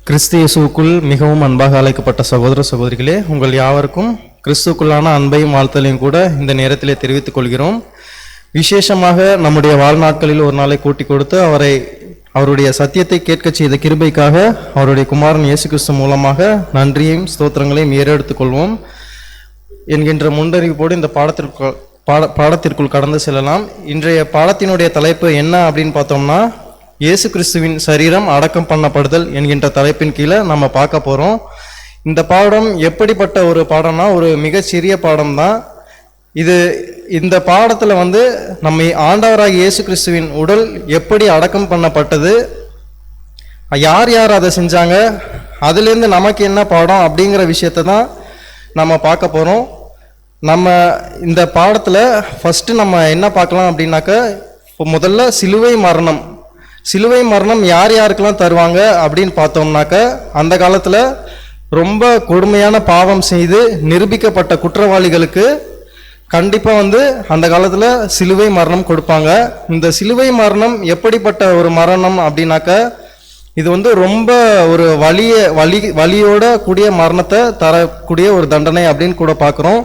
கிறிஸ்து இயேசுவுக்குள் மிகவும் அன்பாக அழைக்கப்பட்ட சகோதர சகோதரிகளே, உங்கள் யாவருக்கும் கிறிஸ்துக்குள்ளான அன்பையும் வாழ்த்தலையும் கூட இந்த நேரத்திலே தெரிவித்துக் கொள்கிறோம். விசேஷமாக நம்முடைய வாழ்நாட்களில் ஒரு நாளை கூட்டி கொடுத்து அவருடைய சத்தியத்தை கேட்க செய்த கிருபைக்காக அவருடைய குமாரன் இயேசு கிறிஸ்து மூலமாக நன்றியையும் ஸ்தோத்திரங்களையும் ஏறெடுத்துக் கொள்வோம் என்கின்ற முன்னறிவிப்போடு இந்த பாடத்திற்குள் கடந்து செல்லலாம். இன்றைய பாடத்தினுடைய தலைப்பு என்ன அப்படின்னு பார்த்தோம்னா, இயேசு கிறிஸ்துவின் சரீரம் அடக்கம் பண்ணப்படுதல் என்கின்ற தலைப்பின் கீழே நம்ம பார்க்க போகிறோம். இந்த பாடம் எப்படிப்பட்ட ஒரு பாடம்னா, ஒரு மிகச்சிறிய பாடம் தான் இது. இந்த பாடத்தில் நம்ம ஆண்டவராக இயேசு கிறிஸ்துவின் உடல் எப்படி அடக்கம் பண்ணப்பட்டது, யார் யார் அதை செஞ்சாங்க, அதுலேருந்து நமக்கு என்ன பாடம் அப்படிங்கிற விஷயத்தை தான் நம்ம பார்க்க போகிறோம். நம்ம இந்த பாடத்தில் ஃபஸ்ட்டு நம்ம என்ன பார்க்கலாம் அப்படின்னாக்க, முதல்ல சிலுவை மரணம் யார் யாருக்கெல்லாம் தருவாங்க அப்படின்னு பார்த்தோம்னாக்க, அந்த காலத்தில் ரொம்ப கொடுமையான பாவம் செய்து நிரூபிக்கப்பட்ட குற்றவாளிகளுக்கு கண்டிப்பாக அந்த காலத்தில் சிலுவை மரணம் கொடுப்பாங்க. இந்த சிலுவை மரணம் எப்படிப்பட்ட ஒரு மரணம் அப்படின்னாக்க, இது ரொம்ப ஒரு வலியோட கூடிய மரணத்தை தரக்கூடிய ஒரு தண்டனை அப்படின்னு கூட பார்க்குறோம்.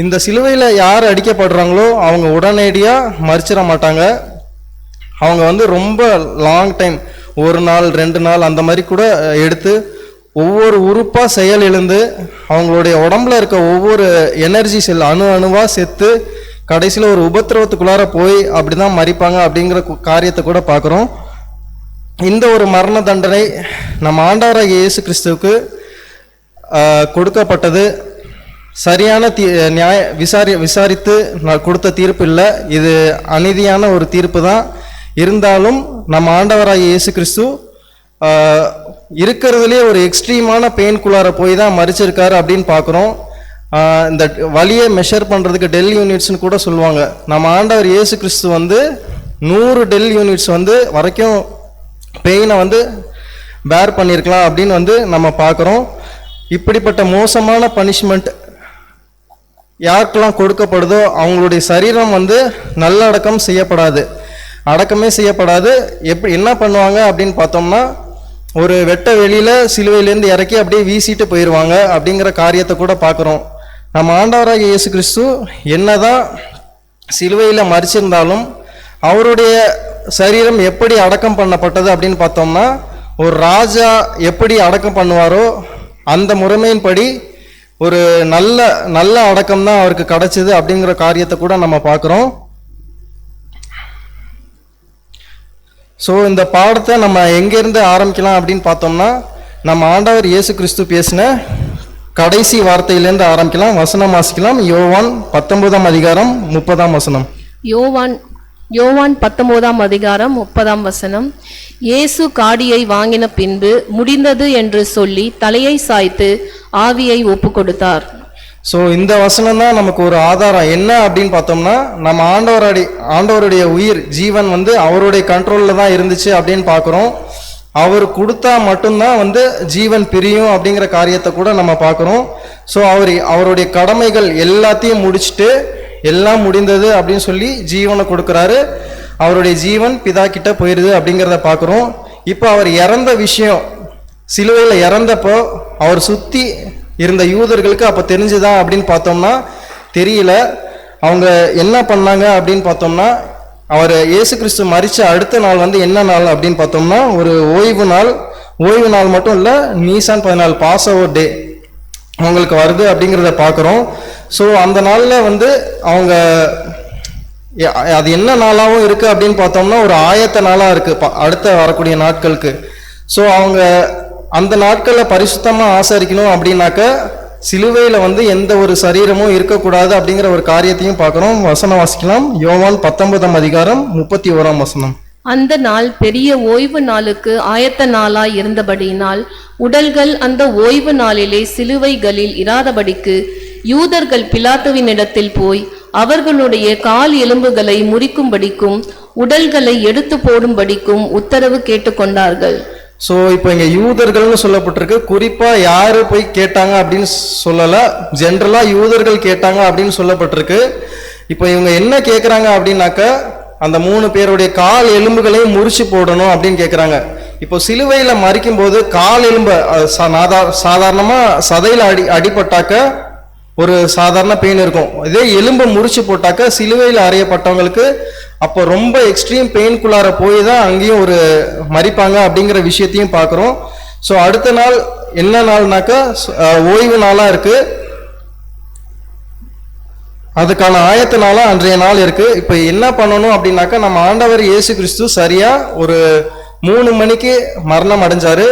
இந்த சிலுவையில் யார் அடிக்கப்படுறாங்களோ அவங்க உடனடியாக மறிச்சிட மாட்டாங்க. அவங்க ரொம்ப லாங் டைம், ஒரு நாள் 2 நாள் அந்த மாதிரி கூட எடுத்து ஒவ்வொரு உறுப்பாக செயல் இழந்து அவங்களுடைய உடம்புல இருக்க ஒவ்வொரு எனர்ஜி செல் அணுவாக செத்து கடைசியில் ஒரு உபத்திரவத்துக்குள்ளார போய் அப்படி தான் மறிப்பாங்க அப்படிங்கிற காரியத்தை கூட பார்க்குறோம். இந்த ஒரு மரண தண்டனை நம்ம ஆண்டவராகிய இயேசு கிறிஸ்துவுக்கு கொடுக்கப்பட்டது. சரியான விசாரித்து கொடுத்த தீர்ப்பு இல்லை, இது அநீதியான ஒரு தீர்ப்பு தான். இருந்தாலும் நம்ம ஆண்டவராகிய இயேசு கிறிஸ்து இருக்கிறதுலே ஒரு எக்ஸ்ட்ரீமான பெயின்குள்ளார போய் தான் மறிச்சிருக்காரு அப்படின்னு பார்க்குறோம். இந்த வலியை மெஷர் பண்ணுறதுக்கு டெல் யூனிட்ஸ்னு கூட சொல்லுவாங்க. நம்ம ஆண்டவர் இயேசு கிறிஸ்து 100 டெல் யூனிட்ஸ் வரைக்கும் பெயினை பேர் பண்ணியிருக்கலாம் அப்படின்னு நம்ம பார்க்குறோம். இப்படிப்பட்ட மோசமான பனிஷ்மெண்ட் யாருக்கெல்லாம் கொடுக்கப்படுதோ அவங்களுடைய சரீரம் நல்லடக்கம் செய்யப்படாது, அடக்கமே செய்யப்படாது. என்ன பண்ணுவாங்க அப்படின்னு பார்த்தோம்னா, ஒரு வெட்ட வெளியில் சிலுவையிலேருந்து இறக்கி அப்படியே வீசிட்டு போயிடுவாங்க அப்படிங்கிற காரியத்தை கூட பார்க்குறோம். நம்ம ஆண்டவராகிய இயேசு கிறிஸ்து என்னதான் சிலுவையில் மறிச்சிருந்தாலும் அவருடைய சரீரம் எப்படி அடக்கம் பண்ணப்பட்டது அப்படின்னு பார்த்தோம்னா, ஒரு ராஜா எப்படி அடக்கம் பண்ணுவாரோ அந்த முறைமையின்படி ஒரு நல்ல அடக்கம் தான் அவருக்கு கிடைச்சது அப்படிங்கிற காரியத்தை கூட நம்ம பார்க்குறோம். ஸோ இந்த பாடத்தை நம்ம எங்கேருந்து ஆரம்பிக்கலாம் அப்படின்னு பார்த்தோம்னா, நம்ம ஆண்டவர் இயேசு கிறிஸ்து பேசின கடைசி வார்த்தையிலேருந்து ஆரம்பிக்கலாம். வசனம் வாசிக்கலாம். யோவான் 19ஆம் அதிகாரம் 30ஆம் வசனம். யோவான் 19ஆம் அதிகாரம் 30ஆம் வசனம். இயேசு காடியை வாங்கின பின்பு முடிந்தது என்று சொல்லி தலையை சாய்த்து ஆவியை ஒப்பு கொடுத்தார். ஸோ இந்த வசனம் தான் நமக்கு ஒரு ஆதாரம். என்ன அப்படின்னு பார்த்தோம்னா, நம்ம ஆண்டவருடைய உயிர் ஜீவன் அவருடைய கண்ட்ரோலில் தான் இருந்துச்சு அப்படின்னு பார்க்குறோம். அவர் கொடுத்தா மட்டும்தான் ஜீவன் பிரியும் அப்படிங்கிற காரியத்தை கூட நம்ம பார்க்குறோம். ஸோ அவருடைய கடமைகள் எல்லாத்தையும் முடிச்சுட்டு எல்லாம் முடிந்தது அப்படின்னு சொல்லி ஜீவனை கொடுக்குறாரு. அவருடைய ஜீவன் பிதா கிட்ட போயிடுது அப்படிங்கிறத பார்க்குறோம். இப்போ அவர் இறந்த விஷயம், சிலுவையில் இறந்தப்போ அவர் சுற்றி இருந்த யூதர்களுக்கு அப்போ தெரிஞ்சுதா அப்படின்னு பார்த்தோம்னா தெரியல. அவங்க என்ன பண்ணாங்க அப்படின்னு பார்த்தோம்னா, அவர் இயேசு கிறிஸ்து மரித்த அடுத்த நாள் என்ன நாள் அப்படின்னு பார்த்தோம்னா, ஒரு ஓய்வு நாள் மட்டும் இல்லை, நீசான் 14 பாஸ் ஓவர் டே அவங்களுக்கு வருது அப்படிங்கிறத பார்க்குறோம். ஸோ அந்த நாளில் அவங்க அது என்ன நாளாகவும் இருக்குது அப்படின்னு பார்த்தோம்னா, ஒரு ஆயத்த நாளாக இருக்குது அடுத்த வரக்கூடிய நாட்களுக்கு. ஸோ அவங்க அந்த நாட்களில் பரிசுத்தமாக ஆசரிக்கணும் அப்படின்னாக்க சிலுவையில் எந்த ஒரு சரீரமும் இருக்கக்கூடாது அப்படிங்கிற ஒரு காரியத்தையும் பார்க்குறோம். வசனம் வாசிக்கலாம். யோவான் 19ஆம் அதிகாரம் 31ஆம் வசனம். அந்த நாள் பெரிய ஓய்வு நாளுக்கு ஆயத்த நாளாய் இருந்தபடியினால் உடல்கள் அந்த ஓய்வு நாளிலே சிலுவைகளில் இராதபடிக்கு யூதர்கள் பிலாத்துவினிடத்தில் போய் அவர்களுடைய கால் எலும்புகளை முறிக்கும்படிக்கும் உடல்களை எடுத்து போடும்படிக்கும் உத்தரவு கேட்டுக்கொண்டார்கள். ஸோ இப்போ இங்கே யூதர்கள்னு சொல்லப்பட்டிருக்கு. குறிப்பாக யார் போய் கேட்டாங்க அப்படின்னு சொல்லலை, ஜென்ரலாக யூதர்கள் கேட்டாங்க அப்படின்னு சொல்லப்பட்டிருக்கு. இப்போ இவங்க என்ன கேட்குறாங்க அப்படின்னாக்க, அந்த 3 பேருடைய கால் எலும்புகளையும் முறிச்சு போடணும் அப்படின்னு கேட்குறாங்க. இப்போ சிலுவையில மறிக்கும் போது கால் எலும்பு சாதாரணமா சதையில அடிபட்டாக்க ஒரு சாதாரண பெயின் இருக்கும். இதே எலும்பை முறிச்சு போட்டாக்க சிலுவையில் அறையப்பட்டவங்களுக்கு அப்போ ரொம்ப எக்ஸ்ட்ரீம் பெயின்குள்ளார போய் தான் அங்கேயும் ஒரு மறிப்பாங்க அப்படிங்கிற விஷயத்தையும் பார்க்குறோம். ஸோ அடுத்த நாள் என்ன நாள்னாக்கா ஓய்வு நாளாக இருக்கு, அதுக்கான ஆயத்த நாளா அன்றைய நாள் இருக்கு. இப்போ என்ன பண்ணணும் அப்படின்னாக்கா, நம்ம ஆண்டவர் இயேசு கிறிஸ்து சரியா ஒரு 3 மணிக்கு மரணம் அடைஞ்சாரு.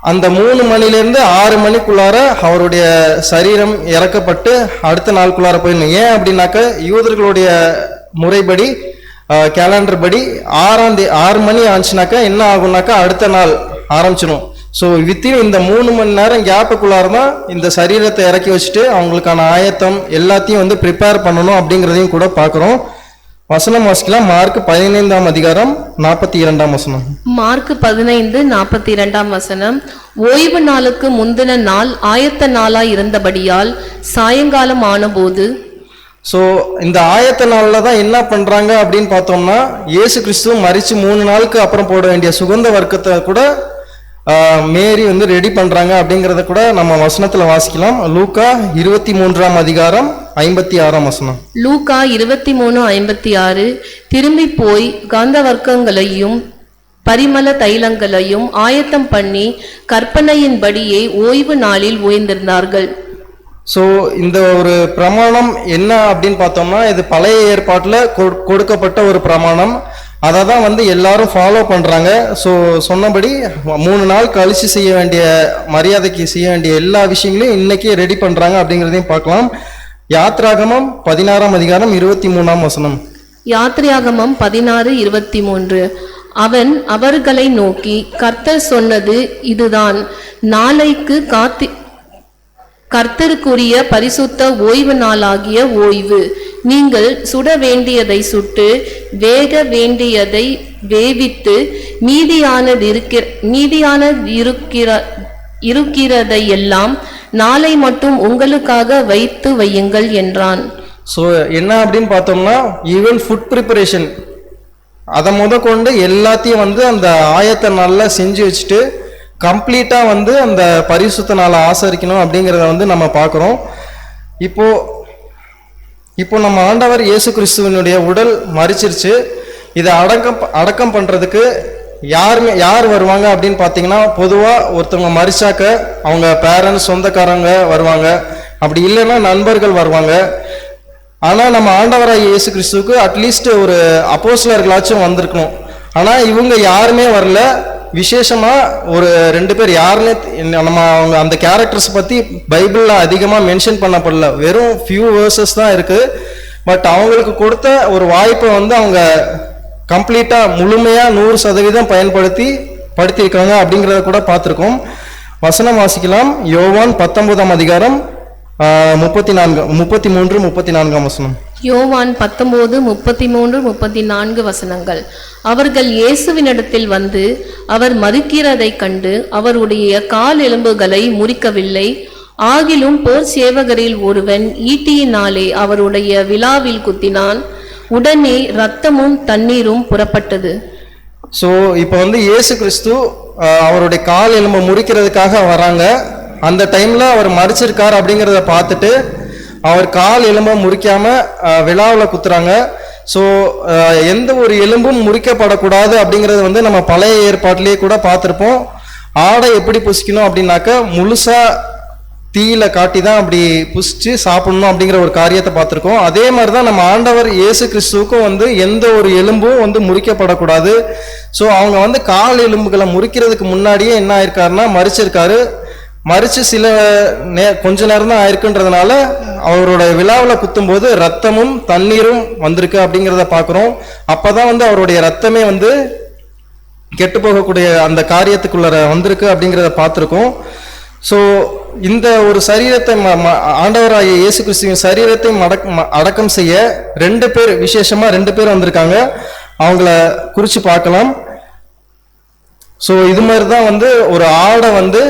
அந்த 3 மணிலேருந்து 6 மணிக்குள்ளார அவருடைய சரீரம் இறக்கப்பட்டு அடுத்த நாளுக்குள்ளார போயிடணும். ஏன் அப்படின்னாக்க யூதர்களுடைய முறைப்படி கேலண்டர் படி 6 மணி ஆச்சுனாக்கா என்ன ஆகும்னாக்கா அடுத்த நாள் ஆரம்பிச்சிடும். ஸோ வித்தின் இந்த 3 மணி நேரம் கேப்புக்குள்ளார தான் இந்த சரீரத்தை இறக்கி வச்சுட்டு அவங்களுக்கான ஆயத்தம் எல்லாத்தையும் வந்து ப்ரிப்பேர் பண்ணணும் அப்படிங்கிறதையும் கூட பார்க்குறோம். வசனம் வாசிக்கலாம். மார்க் 15ஆம் அதிகாரம் 42ஆம் வசனம். மார்க் 15:42ஆம் வசனம். ஓய்வு நாளுக்கு முந்தின நாள் ஆயத்த நாளாய் இருந்தபடியால் சாயங்காலம் ஆனபோது. ஸோ இந்த ஆயத்த நாளில் தான் என்ன பண்ணுறாங்க அப்படின்னு பார்த்தோம்னா, இயேசு கிறிஸ்துவ மரித்து 3 நாளுக்கு அப்புறம் போட வேண்டிய சுகந்த வர்க்கத்தை கூட மேரி வந்து ரெடி பண்ணுறாங்க அப்படிங்கிறத கூட நம்ம வசனத்தில் வாசிக்கலாம். லூக்கா 23ஆம் அதிகாரம் 56ஆம் வசனம். லூக்கா 23:56. திரும்பி போய் காந்த வர்க்கங்களையும் பரிமள தைலங்களையும் ஆயத்தம் பண்ணி கற்பனையின்படியே ஓய்வு நாளில் ஓய்ந்திருந்தார்கள். ஸோ இந்த ஒரு பிரமாணம் என்ன அப்படின்னு பார்த்தோம்னா, இது பழைய ஏற்பாட்டில் கொடுக்கப்பட்ட ஒரு பிரமாணம். அதை தான் வந்து எல்லாரும் ஃபாலோ பண்ணுறாங்க. ஸோ சொன்னபடி 3 நாள் கழிச்சு செய்ய வேண்டிய மரியாதைக்கு செய்ய வேண்டிய எல்லா விஷயங்களையும் இன்னைக்கே ரெடி பண்ணுறாங்க அப்படிங்கிறதையும் பார்க்கலாம். யாத்ராகமம் 16ஆம் அதிகாரம் 23ஆம் வசனம். யாத்ராகமம் 16:23. அவன் அவர்களை நோக்கி, கர்த்தர் சொன்னது இதுதான், நாளைக்கு கர்த்தருக்குரிய பரிசுத்த ஓய்வு நாளாகிய ஓய்வு. நீங்கள் சுட வேண்டியதை சுட்டு வேக வேண்டியதை வேவித்து இருக்கிறதையெல்லாம் நாளை மட்டும் உங்களுக்காக வைத்து வையுங்கள் என்றான். ஸோ என்ன அப்படின்னு பார்த்தோம்னா, ஈவன் ஃபுட் ப்ரிப்பரேஷன் அதை கொண்டு எல்லாத்தையும் வந்து அந்த ஆயத்த நாளில் செஞ்சு வச்சுட்டு கம்ப்ளீட்டாக வந்து அந்த பரிசுத்த நாளை ஆசரிக்கணும் அப்படிங்கிறத வந்து நம்ம பார்க்குறோம். இப்போ நம்ம ஆண்டவர் இயேசு கிறிஸ்துவனுடைய உடல் மரிச்சிருச்சு. இதை அடக்கம் பண்ணுறதுக்கு யார் வருவாங்க அப்படின்னு பார்த்தீங்கன்னா, பொதுவாக ஒருத்தவங்க மரிச்சாக்க அவங்க பேரண்ட்ஸ் சொந்தக்காரங்க வருவாங்க, அப்படி இல்லைன்னா நண்பர்கள் வருவாங்க. ஆனால் நம்ம ஆண்டவராக இயேசு கிறிஸ்துவுக்கு அட்லீஸ்ட் ஒரு அப்போஸ்தலர்களாச்சும் வந்திருக்கணும். ஆனால் இவங்க யாருமே வரல. விசேஷமா ஒரு 2 பேர் யாருன்னு நம்ம அவங்க அந்த கேரக்டர்ஸ் பத்தி பைபிள்ல அதிகமா மென்ஷன் பண்ணப்படல, வெறும் ஃபியூ வேர்சஸ் தான் இருக்கு. பட் அவங்களுக்கு கொடுத்த ஒரு வாய்ப்பை வந்து அவங்க கம்ப்ளீட்டா முழுமையா 100% படுத்தியிருக்காங்க அப்படிங்கிறத கூட பார்த்துருக்கோம். வசனம் வாசிக்கலாம். யோவான் 19ஆம் அதிகாரம் 33-34ஆம் வசனம். யோவான் 19:33-34 வசனங்கள். அவர்கள் இயேசுவினிடத்தில் வந்து அவர் மரிக்கிறதைக் கண்டு அவருடைய கால் எலும்புகளை முறிக்கவில்லை. ஆகிலும் போர் சேவகரில் ஒருவன் ஈட்டியினாலே அவருடைய விலாவில் குத்தினான். உடனே இரத்தமும் தண்ணீரும் புறப்பட்டது. ஸோ இப்போ வந்து இயேசு கிறிஸ்து அவருடைய கால் எலும்பை முறிக்கிறதுக்காக வராங்க. அந்த டைம்ல அவர் மரிச்சிருக்கார் அப்படிங்கிறத பார்த்துட்டு அவர் கால் எலும்பை முறிக்காம விழாவில் குத்துறாங்க. ஸோ எந்த ஒரு எலும்பும் முறிக்கப்படக்கூடாது அப்படிங்கிறது வந்து நம்ம பழைய ஏற்பாட்டிலேயே கூட பார்த்துருப்போம். ஆடை எப்படி புசிக்கணும் அப்படின்னாக்க முழுசா தீயில காட்டி தான் அப்படி புசிச்சு சாப்பிடணும் அப்படிங்கிற ஒரு காரியத்தை பார்த்துருக்கோம். அதே மாதிரி தான் நம்ம ஆண்டவர் இயேசு கிறிஸ்துவுக்கும் வந்து எந்த ஒரு எலும்பும் வந்து முறிக்கப்படக்கூடாது. ஸோ அவங்க வந்து கால் எலும்புகளை முறிக்கிறதுக்கு முன்னாடியே என்ன ஆயிருக்காருன்னா மரிச்சிருக்காரு. மரிச்சு கொஞ்ச நேரம் தான் ஆயிருக்குன்றதுனால அவரோட விழாவில் குத்தும்போது ரத்தமும் தண்ணீரும் வந்திருக்கு அப்படிங்கிறத பார்க்குறோம். அப்பதான் வந்து அவருடைய ரத்தமே வந்து கெட்டு போகக்கூடிய அந்த காரியத்துக்குள்ள வந்திருக்கு அப்படிங்கிறத பார்த்துருக்கோம். ஸோ இந்த ஒரு சரீரத்தை ஆண்டவராகிய இயேசு கிறிஸ்துவின் சரீரத்தை அடக்கம் செய்ய 2 பேர், விசேஷமா 2 பேர் வந்திருக்காங்க. அவங்கள குறிச்சு பார்க்கலாம். ஸோ இது மாதிரி தான் வந்து ஒரு ஆடை வந்து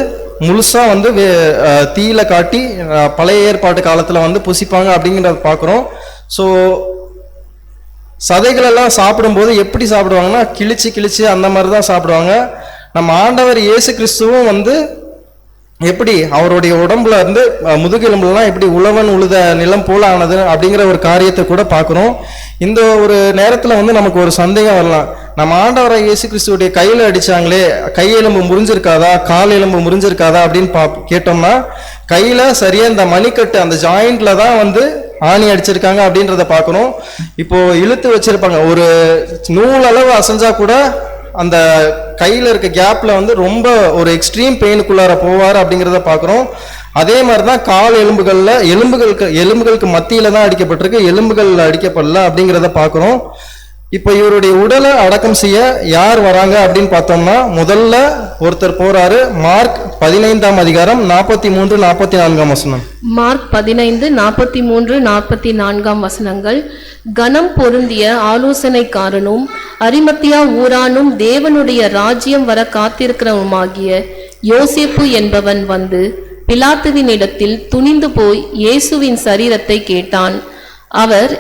முழுசா வந்து தீயில காட்டி பழைய ஏற்பாட்டு காலத்துல வந்து புசிப்பாங்க அப்படிங்கிறத பார்க்குறோம். ஸோ சதைகள் எல்லாம் சாப்பிடும்போது எப்படி சாப்பிடுவாங்கன்னா கிழிச்சு கிழிச்சு அந்த மாதிரி தான் சாப்பிடுவாங்க. நம்ம ஆண்டவர் இயேசு கிறிஸ்துவும் வந்து எப்படி அவருடைய உடம்புல இருந்து முதுகெலும்புலாம் எப்படி உழவன் உழுத நிலம் போல ஆனது அப்படிங்கிற ஒரு காரியத்தை கூட பார்க்குறோம். இந்த ஒரு நேரத்தில் வந்து நமக்கு ஒரு சந்தேகம் வரலாம், நம்ம ஆண்டவரை இயேசு கிறிஸ்துவோடைய கையில் அடிச்சாங்களே, கையெலும்பு முறிஞ்சிருக்காதா கால் எலும்பு முறிஞ்சிருக்காதா அப்படின்னு கேட்டோம்னா, கையில் சரியாக இந்த மணிக்கட்டு அந்த ஜாயிண்ட்ல தான் வந்து ஆணி அடிச்சிருக்காங்க அப்படின்றத பார்க்கணும். இப்போ இழுத்து வச்சிருப்பாங்க, ஒரு நூலளவு அசைஞ்சா கூட அந்த கையில் இருக்க கேப்ல வந்து ரொம்ப ஒரு எக்ஸ்ட்ரீம் பெயினுக்குள்ளார போவார் அப்படிங்கிறத பார்க்குறோம். அதே மாதிரி தான் கால் எலும்புகளுக்கு மத்தியில தான் அடிக்கப்பட்டிருக்கு, எலும்புகள் அடிக்கப்படல அப்படிங்கிறத பார்க்குறோம். இப்போ இவருடைய உடலை அடக்கம் செய்ய யார் வராங்க அப்படின்னு பார்த்தோம்னா, முதல்ல ஒருத்தர் போறாரு. மார்க் 15ஆம் அதிகாரம் 43-44 வசனம். மார்க் 15:43-44 வசனங்கள். கனம் பொருந்திய ஆலோசனைக்காரனும் அரிமத்தியா ஊரானும் தேவனுடைய ராஜ்யம் வர காத்திருக்கிறவனுமாகிய யோசேப்பு என்பவன் வந்து பிலாத்துவின் இடத்தில் துணிந்து போய் இயேசுவின் சரீரத்தை கேட்டான். அவர்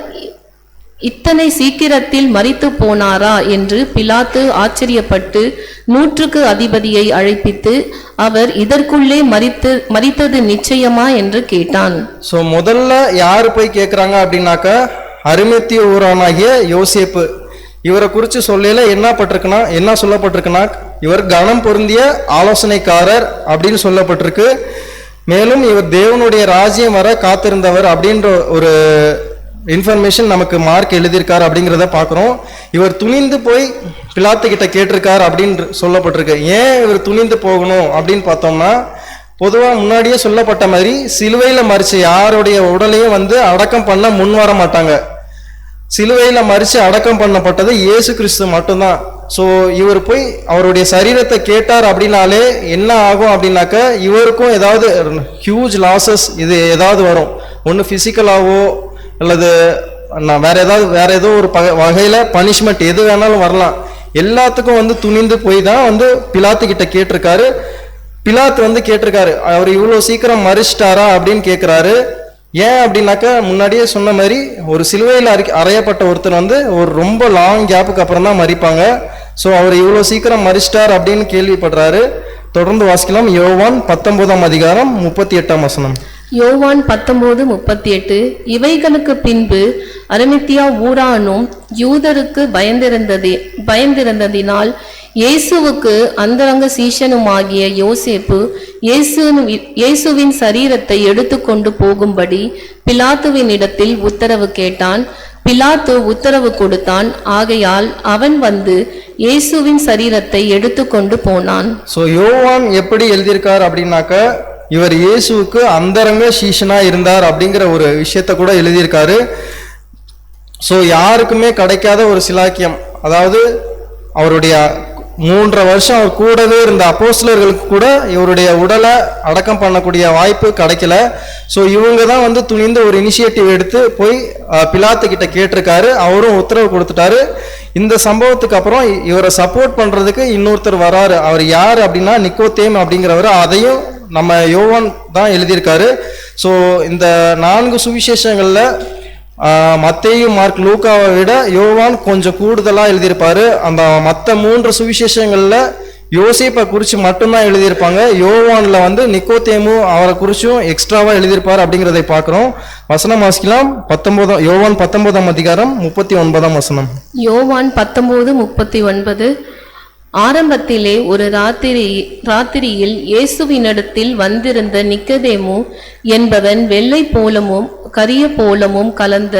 இத்தனை சீக்கிரத்தில் மரித்து போனாரா என்று பிலாத்து ஆச்சரியப்பட்டு 100க்கு அதிபதியை அழைப்பித்து, அவர் இதற்குள்ளே மரித்தது நிச்சயமா என்று கேட்டான். சோ முதல்ல யாரு போய் கேட்கிறாங்க அப்படின்னாக்க, அரிமத்திய ஊரானாகிய யோசேப்பு. இவரை குறித்து சொல்லல என்ன சொல்லப்பட்டிருக்குன்னா, இவர் கனம் பொருந்திய ஆலோசனைக்காரர் அப்படின்னு சொல்லப்பட்டிருக்கு. மேலும் இவர் தேவனுடைய ராஜ்யம் வர காத்திருந்தவர் அப்படின்ற ஒரு இன்ஃபர்மேஷன் நமக்கு மார்க் எழுதியிருக்கார் அப்படிங்கிறத பார்க்குறோம். இவர் துணிந்து போய் பிலாத்து கிட்ட கேட்டிருக்கார் அப்படின்னு சொல்லப்பட்டிருக்கு. ஏன் இவர் துணிந்து போகணும் அப்படின்னு பார்த்தோம்னா, பொதுவாக முன்னாடியே சொல்லப்பட்ட மாதிரி சிலுவையில் மறிச்சு யாருடைய உடலையும் வந்து அடக்கம் பண்ண முன் வர மாட்டாங்க. சிலுவையில் மறிச்சு அடக்கம் பண்ணப்பட்டது இயேசு கிறிஸ்து மட்டும்தான். ஸோ இவர் போய் அவருடைய சரீரத்தை கேட்டார் அப்படின்னாலே என்ன ஆகும் அப்படின்னாக்க, இவருக்கும் ஏதாவது ஹியூஜ் லாசஸ் இது ஏதாவது வரும். ஒன்று ஃபிசிக்கலாவோ அல்லது வேற ஏதோ ஒரு வகையில பனிஷ்மெண்ட் எது வேணாலும் வரலாம். எல்லாத்துக்கும் வந்து துணிந்து போய் தான் வந்து பிலாத்து கிட்ட கேட்டிருக்காரு. பிலாத்து வந்து கேட்டிருக்காரு, அவர் இவ்வளவு சீக்கிரம் மறிச்சிட்டாரா அப்படின்னு கேட்கிறாரு. ஏன் அப்படின்னாக்க, முன்னாடியே சொன்ன மாதிரி ஒரு சிலுவையில் அறையப்பட்ட ஒருத்தர் வந்து ஒரு ரொம்ப லாங் கேப்புக்கு அப்புறம் தான் மறிப்பாங்க. ஸோ அவர் இவ்வளவு சீக்கிரம் மறிச்சிட்டார் அப்படின்னு கேள்விப்படுறாரு. தொடர்ந்து வாசிக்கலாம். யோவான் 19ஆம் அதிகாரம் 38ஆம் வசனம். யோவான் 19:38. இவைகளுக்கு பின்பு அரிமத்தியா ஊரானும் யூதருக்கு பயந்திருந்ததினால் இயேசுவுக்கு அந்தரங்க சீஷனுமாகிய யோசேப்பு இயேசுவின் சரீரத்தை எடுத்துக்கொண்டு போகும்படி பிலாத்துவின் இடத்தில் உத்தரவு கேட்டான். பிலாத்து உத்தரவு கொடுத்தான். ஆகையால் அவன் வந்து இயேசுவின் சரீரத்தை எடுத்துக்கொண்டு போனான். சோ யோவான் எப்படி எழுதியிருக்கார் அப்படின்னாக்க, இவர் இயேசுவுக்கு அந்தரங்க சீஷனா இருந்தார் அப்படிங்கிற ஒரு விஷயத்த கூட எழுதியிருக்காரு. ஸோ யாருக்குமே கிடைக்காத ஒரு சிலாக்கியம், அதாவது அவருடைய 3 வருஷம் அவர் கூடவே இருந்த அப்போஸ்தலர்களுக்கு கூட இவருடைய உடலை அடக்கம் பண்ணக்கூடிய வாய்ப்பு கிடைக்கல. ஸோ இவங்க தான் வந்து துணிந்து ஒரு இனிஷியேட்டிவ் எடுத்து போய் பிலாத்து கிட்ட கேட்டிருக்காரு. அவரும் உத்தரவு கொடுத்துட்டாரு. இந்த சம்பவத்துக்கு அப்புறம் இவரை சப்போர்ட் பண்றதுக்கு இன்னொருத்தர் வராரு. அவர் யார் அப்படின்னா நிக்கோதேம் அப்படிங்கிறவர். அதையும் நம்ம யோவான் தான் எழுதியிருக்காரு. ஸோ இந்த 4 சுவிசேஷங்கள்ல மத்தேயு, மார்க், லூக்காவை விட யோவான் கொஞ்சம் கூடுதலா எழுதியிருப்பாரு. அந்த மற்ற 3 சுவிசேஷங்கள்ல யோசேப்பை குறித்து மட்டும்தான் எழுதியிருப்பாங்க. யோவான்ல வந்து நிக்கோதேமு அவரை குறிச்சும் எக்ஸ்ட்ராவா எழுதியிருப்பார் அப்படிங்கிறதை பார்க்கிறோம். வசனம் வாசிக்கலாம். யோவான் 19ஆம் அதிகாரம் 39ஆம் வசனம். யோவான் 19:39. ஆரம்பத்திலே ஒரு ராத்திரியில் இயேசுவினிடத்தில் வந்திருந்த நிக்கதேமு என்பவன் வெள்ளை போலமும் கரிய போலமும் கலந்த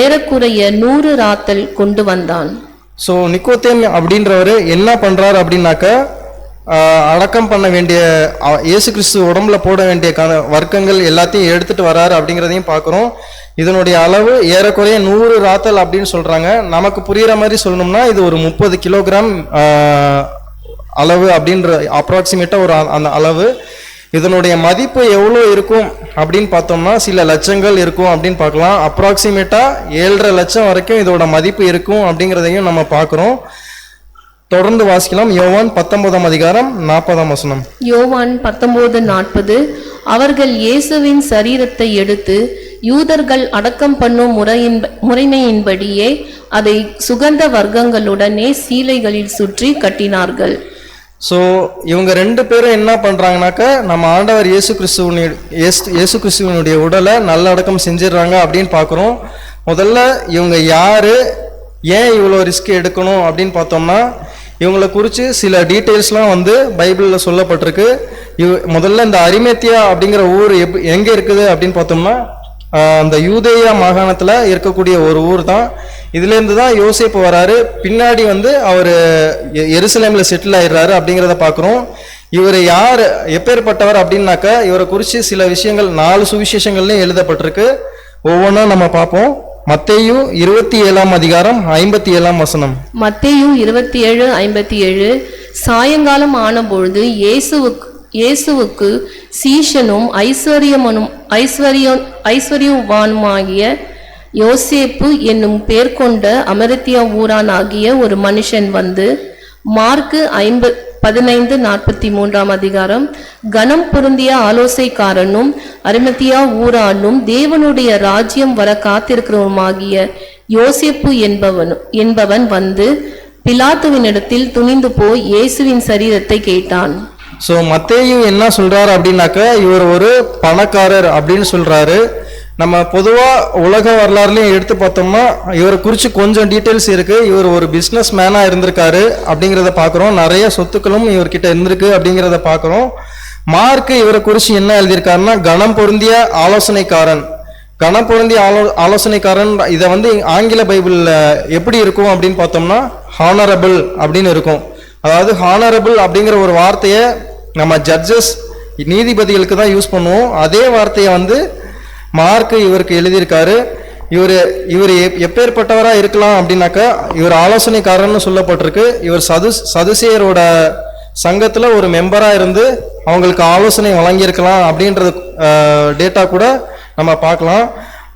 ஏறக்குறைய 100 ராத்தல் கொண்டு வந்தான். ஸோ நிக்கோதேம் அப்படின்றவர் என்ன பண்றாரு அப்படின்னாக்க, அடக்கம் பண்ண வேண்டிய இயேசு கிறிஸ்து உடம்புல போட வேண்டிய வர்க்கங்கள் எல்லாத்தையும் எடுத்துட்டு வராரு அப்படிங்கிறதையும் பார்க்குறோம். இதனுடைய அளவு ஏறக்குறைய 100 ராத்தல் அப்படின்னு சொல்றாங்க. நமக்கு புரியுற மாதிரி சொல்லணும்னா இது ஒரு 30 கிலோகிராம் அளவு அப்படின்ற அப்ராக்சிமேட்டா ஒரு அந்த அளவு. இதனுடைய மதிப்பு எவ்வளோ இருக்கும் அப்படின்னு பார்த்தோம்னா சில லட்சங்கள் இருக்கும் அப்படின்னு பார்க்கலாம். அப்ராக்சிமேட்டா 7.5 லட்சம் வரைக்கும் இதோட மதிப்பு இருக்கும் அப்படிங்கிறதையும் நம்ம பார்க்குறோம். தொடர்ந்து வாசிக்கலாம். யோவான் 19ஆம் அதிகாரம் 40ஆம் வசனம். யோவான் 19:40. அவர்கள் இயேசுவின் சரீரத்தை எடுத்து யூதர்கள் அடக்கம் பண்ணும் முறைமையின்படியே அதை சுகந்த வர்க்கங்களுடனே சீலைகளில் சுற்றி கட்டினார்கள். ஸோ இவங்க ரெண்டு பேரும் என்ன பண்றாங்கனாக்கா நம்ம ஆண்டவர் இயேசு கிறிஸ்துவனுடைய உடலை நல்லடக்கம் செஞ்சிடறாங்க அப்படின்னு பார்க்குறோம். முதல்ல இவங்க யாரு, ஏன் இவ்வளோ ரிஸ்க் எடுக்கணும் அப்படின்னு பார்த்தோம்னா இவங்களை குறித்து சில டீட்டெயில்ஸ்லாம் வந்து பைபிளில் சொல்லப்பட்டிருக்கு. முதல்ல இந்த அரிமேத்தியா அப்படிங்கிற ஊர் எங்கே இருக்குது அப்படின்னு பார்த்தோம்னா அந்த யூதேயா மாகாணத்தில் இருக்கக்கூடிய ஒரு ஊர் தான். இதுலேருந்து தான் யோசேப்பு வராரு. பின்னாடி வந்து அவர் எருசலேமில் செட்டில் ஆயிடுறாரு அப்படிங்கிறத பார்க்குறோம். இவர் யார், எப்பேற்பட்டவர் அப்படின்னாக்கா இவரை குறித்து சில விஷயங்கள் 4 சுவிசேஷங்கள்லையும் எழுதப்பட்டிருக்கு. ஒவ்வொன்றா நம்ம பார்ப்போம். மத்தேயு 27:57. மத்தேயு 27:57. சாயங்காலம் ஆனபொழுது இயேசுவுக்கு சீஷனும் ஐஸ்வர்யவானுமாகிய யோசேப்பு என்னும் பேர் கொண்ட அமரித்தியா ஊரானாகிய ஒரு மனுஷன் வந்து, மார்க்கு 15:43. கனம் பொருந்திய ஆலோசைக்காரனும் அரிமத்தியா ஊரானும் தேவனுடைய ராஜ்யம் வர காத்திருக்கிறவருமாகிய யோசேப்பு என்பவன் வந்து பிலாத்துவினிடத்தில் துணிந்து போய் இயேசுவின் சரீரத்தை கேட்டான். ஸோ மத்தேயு என்ன சொல்றாரு அப்படின்னாக்கா இவர் ஒரு பணக்காரர் அப்படின்னு சொல்றாரு. நம்ம பொதுவாக உலக வரலாறுலையும் எடுத்து பார்த்தோம்னா இவரை குறித்து கொஞ்சம் டீட்டெயில்ஸ் இருக்கு. இவர் ஒரு பிஸ்னஸ் மேனாக இருந்திருக்காரு அப்படிங்கிறத பார்க்குறோம். நிறைய சொத்துக்களும் இவர்கிட்ட இருந்திருக்கு அப்படிங்கிறத பார்க்குறோம். மார்க்கு இவரை குறித்து என்ன எழுதியிருக்காருன்னா கனம் பொருந்திய ஆலோசனைக்காரன். கனம் பொருந்திய ஆலோசனைக்காரன் இதை வந்து ஆங்கில பைபிளில் எப்படி இருக்கும் அப்படின்னு பார்த்தோம்னா ஹானரபிள் அப்படின்னு இருக்கும். அதாவது ஹானரபிள் அப்படிங்கிற ஒரு வார்த்தையை நம்ம ஜட்ஜஸ் நீதிபதிகளுக்கு தான் யூஸ் பண்ணுவோம். அதே வார்த்தையை வந்து மார்க்கு இவருக்கு எழுதியிருக்காரு. இவர் எப்பேற்பட்டவராக இருக்கலாம் அப்படின்னாக்கா இவர் ஆலோசனைக்காரன்னு சொல்லப்பட்டிருக்கு. இவர் சதுசேயரோட சங்கத்தில் ஒரு மெம்பராக இருந்து அவங்களுக்கு ஆலோசனை வழங்கியிருக்கலாம் அப்படின்றது டேட்டா கூட நம்ம பார்க்கலாம்.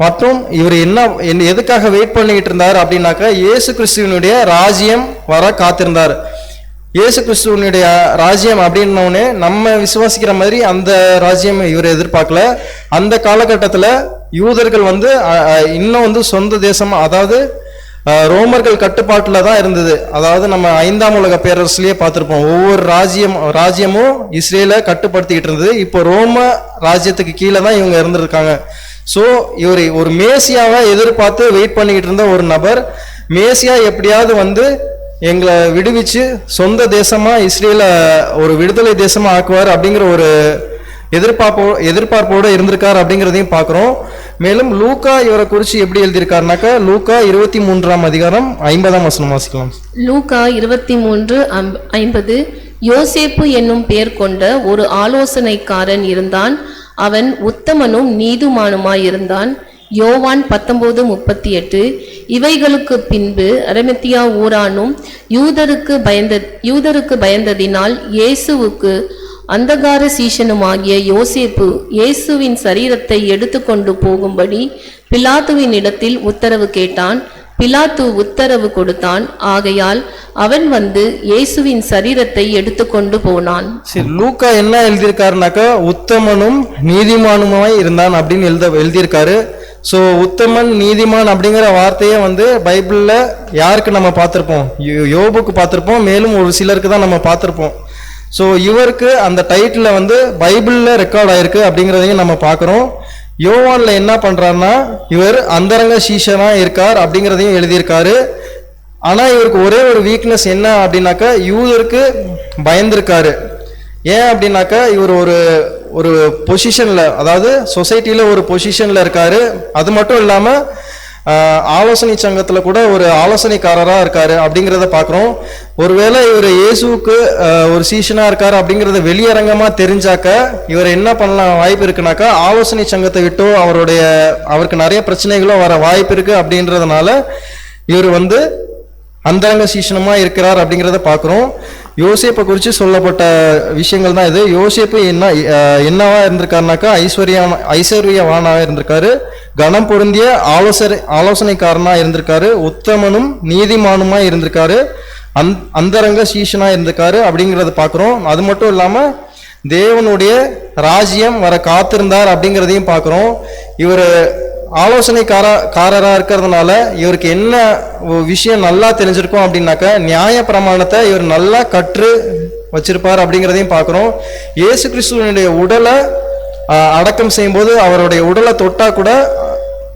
மற்றும் இவர் எதுக்காக வெயிட் பண்ணிக்கிட்டு இருந்தார் அப்படின்னாக்கா இயேசு கிறிஸ்துவனுடைய ராஜ்யம் வர காத்திருந்தார். இயேசு கிறிஸ்துவனுடைய ராஜ்யம் அப்படின்னோடனே நம்ம விசுவாசிக்கிற மாதிரி அந்த ராஜ்யம் இவர் எதிர்பார்க்கல. அந்த காலகட்டத்தில் யூதர்கள் வந்து இன்னும் வந்து சொந்த தேசம், அதாவது ரோமர்கள் கட்டுப்பாட்டில் தான் இருந்தது. அதாவது நம்ம 5ஆம் உலக பேரரசுலேயே பார்த்துருப்போம். ஒவ்வொரு ராஜ்யமும் இஸ்ரேலை கட்டுப்படுத்திக்கிட்டு இருந்தது. இப்போ ரோம ராஜ்யத்துக்கு கீழே தான் இவங்க இருந்திருக்காங்க. ஸோ இவர் ஒரு மேசியாவை எதிர்பார்த்து வெயிட் பண்ணிக்கிட்டு இருந்த ஒரு நபர், மேசியா எப்படியாவது வந்து எங்களை விடுவிச்சு சொந்த தேசமா இஸ்ரேல ஒரு விடுதலை தேசமா ஆக்குவார் அப்படிங்கிற ஒரு எதிர்பார்ப்போடு இருந்திருக்கார் அப்படிங்கிறதையும் பார்க்குறோம். மேலும் லூக்கா இவரை குறித்து எப்படி எழுதியிருக்காருனாக்கா லூக்கா 23:50 வாசிக்கலாம். லூக்கா 23:50. யோசேப்பு என்னும் பெயர் கொண்ட ஒரு ஆலோசனைக்காரன் இருந்தான். அவன் உத்தமனும் நீதிமானுமாயிருந்தான். யோவான் 19:38. இவைகளுக்கு பின்பு அரிமத்தியா ஊரானும் யூதருக்கு பயந்ததினால் இயேசுவுக்கு அந்தகார சீஷனுமாகிய யோசேப்பு இயேசுவின் சரீரத்தை எடுத்துக்கொண்டு போகும்படி பிலாத்துவின் இடத்தில் உத்தரவு கேட்டான். பிலாத்து உத்தரவு கொடுத்தான். ஆகையால் அவன் வந்து இயேசுவின் சரீரத்தை எடுத்துக்கொண்டு போனான். சரி, லூக்கா என்ன எழுதியிருக்காருனாக்கா உத்தமனும் நீதிமானுமாய் இருந்தான் அப்படின்னு எழுதியிருக்காரு. ஸோ உத்தமன் நீதிமான் அப்படிங்கிற வார்த்தையை வந்து பைபிளில் யாருக்கு நம்ம பார்த்துருப்போம்? யோபுக்கு பார்த்துருப்போம். மேலும் ஒரு சிலருக்கு தான் நம்ம பார்த்துருப்போம். ஸோ இவருக்கு அந்த டைட்டில் வந்து பைபிளில் ரெக்கார்ட் ஆயிருக்கு அப்படிங்கிறதையும் நம்ம பார்க்குறோம். யோவான்ல என்ன பண்றாருன்னா இவர் அந்தரங்க சீஷனா இருக்கார் அப்படிங்கிறதையும் எழுதியிருக்காரு. ஆனா இவருக்கு ஒரே ஒரு வீக்னஸ் என்ன அப்படின்னாக்கா யூதருக்கு பயந்திருக்காரு. ஏன் அப்படின்னாக்கா இவர் ஒரு பொசிஷன்ல, அதாவது சொசைட்டில ஒரு பொசிஷன்ல இருக்காரு. அது மட்டும் இல்லாம ஆலோசனை சங்கத்துல கூட ஒரு ஆலோசனைக்காரரா இருக்காரு அப்படிங்கிறத பார்க்குறோம். ஒருவேளை இவர் இயேசுவுக்கு ஒரு சீஷனா இருக்காரு அப்படிங்கிறத வெளியரங்கமா தெரிஞ்சாக்க இவர் என்ன பண்ணலாம் வாய்ப்பு இருக்குனாக்கா ஆலோசனை சங்கத்தை விட்டோ அவருக்கு நிறைய பிரச்சனைகளோ வர வாய்ப்பு இருக்கு. அப்படின்றதுனால இவர் வந்து அந்தரங்க சீஷனமா இருக்கிறார் அப்படிங்கிறத பார்க்குறோம். யோசேப்பை குறித்து சொல்லப்பட்ட விஷயங்கள் தான் இது. யோசேப்பு என்னவா இருந்திருக்காருனாக்கா ஐஸ்வர்யவானாக இருந்திருக்காரு, கனம் பொருந்திய ஆலோசனைக்காரனா இருந்திருக்காரு, உத்தமனும் நீதிமானுமா இருந்திருக்காரு, அந்தரங்க சீஷனா இருந்திருக்காரு அப்படிங்கிறத பார்க்குறோம். அது மட்டும் இல்லாம தேவனுடைய ராஜ்யம் வர காத்திருந்தார் அப்படிங்கிறதையும் பார்க்குறோம். இவர் ஆலோசனைக்காரரா இருக்கிறதுனால இவருக்கு என்ன விஷயம் நல்லா தெரிஞ்சிருக்கும் அப்படின்னாக்க நியாய பிரமாணத்தை இவர் நல்லா கற்று வச்சிருப்பார் அப்படிங்கிறதையும் பார்க்கிறோம். இயேசு கிறிஸ்துவனுடைய உடலை அடக்கம் செய்யும்போது அவருடைய உடலை தொட்டா கூட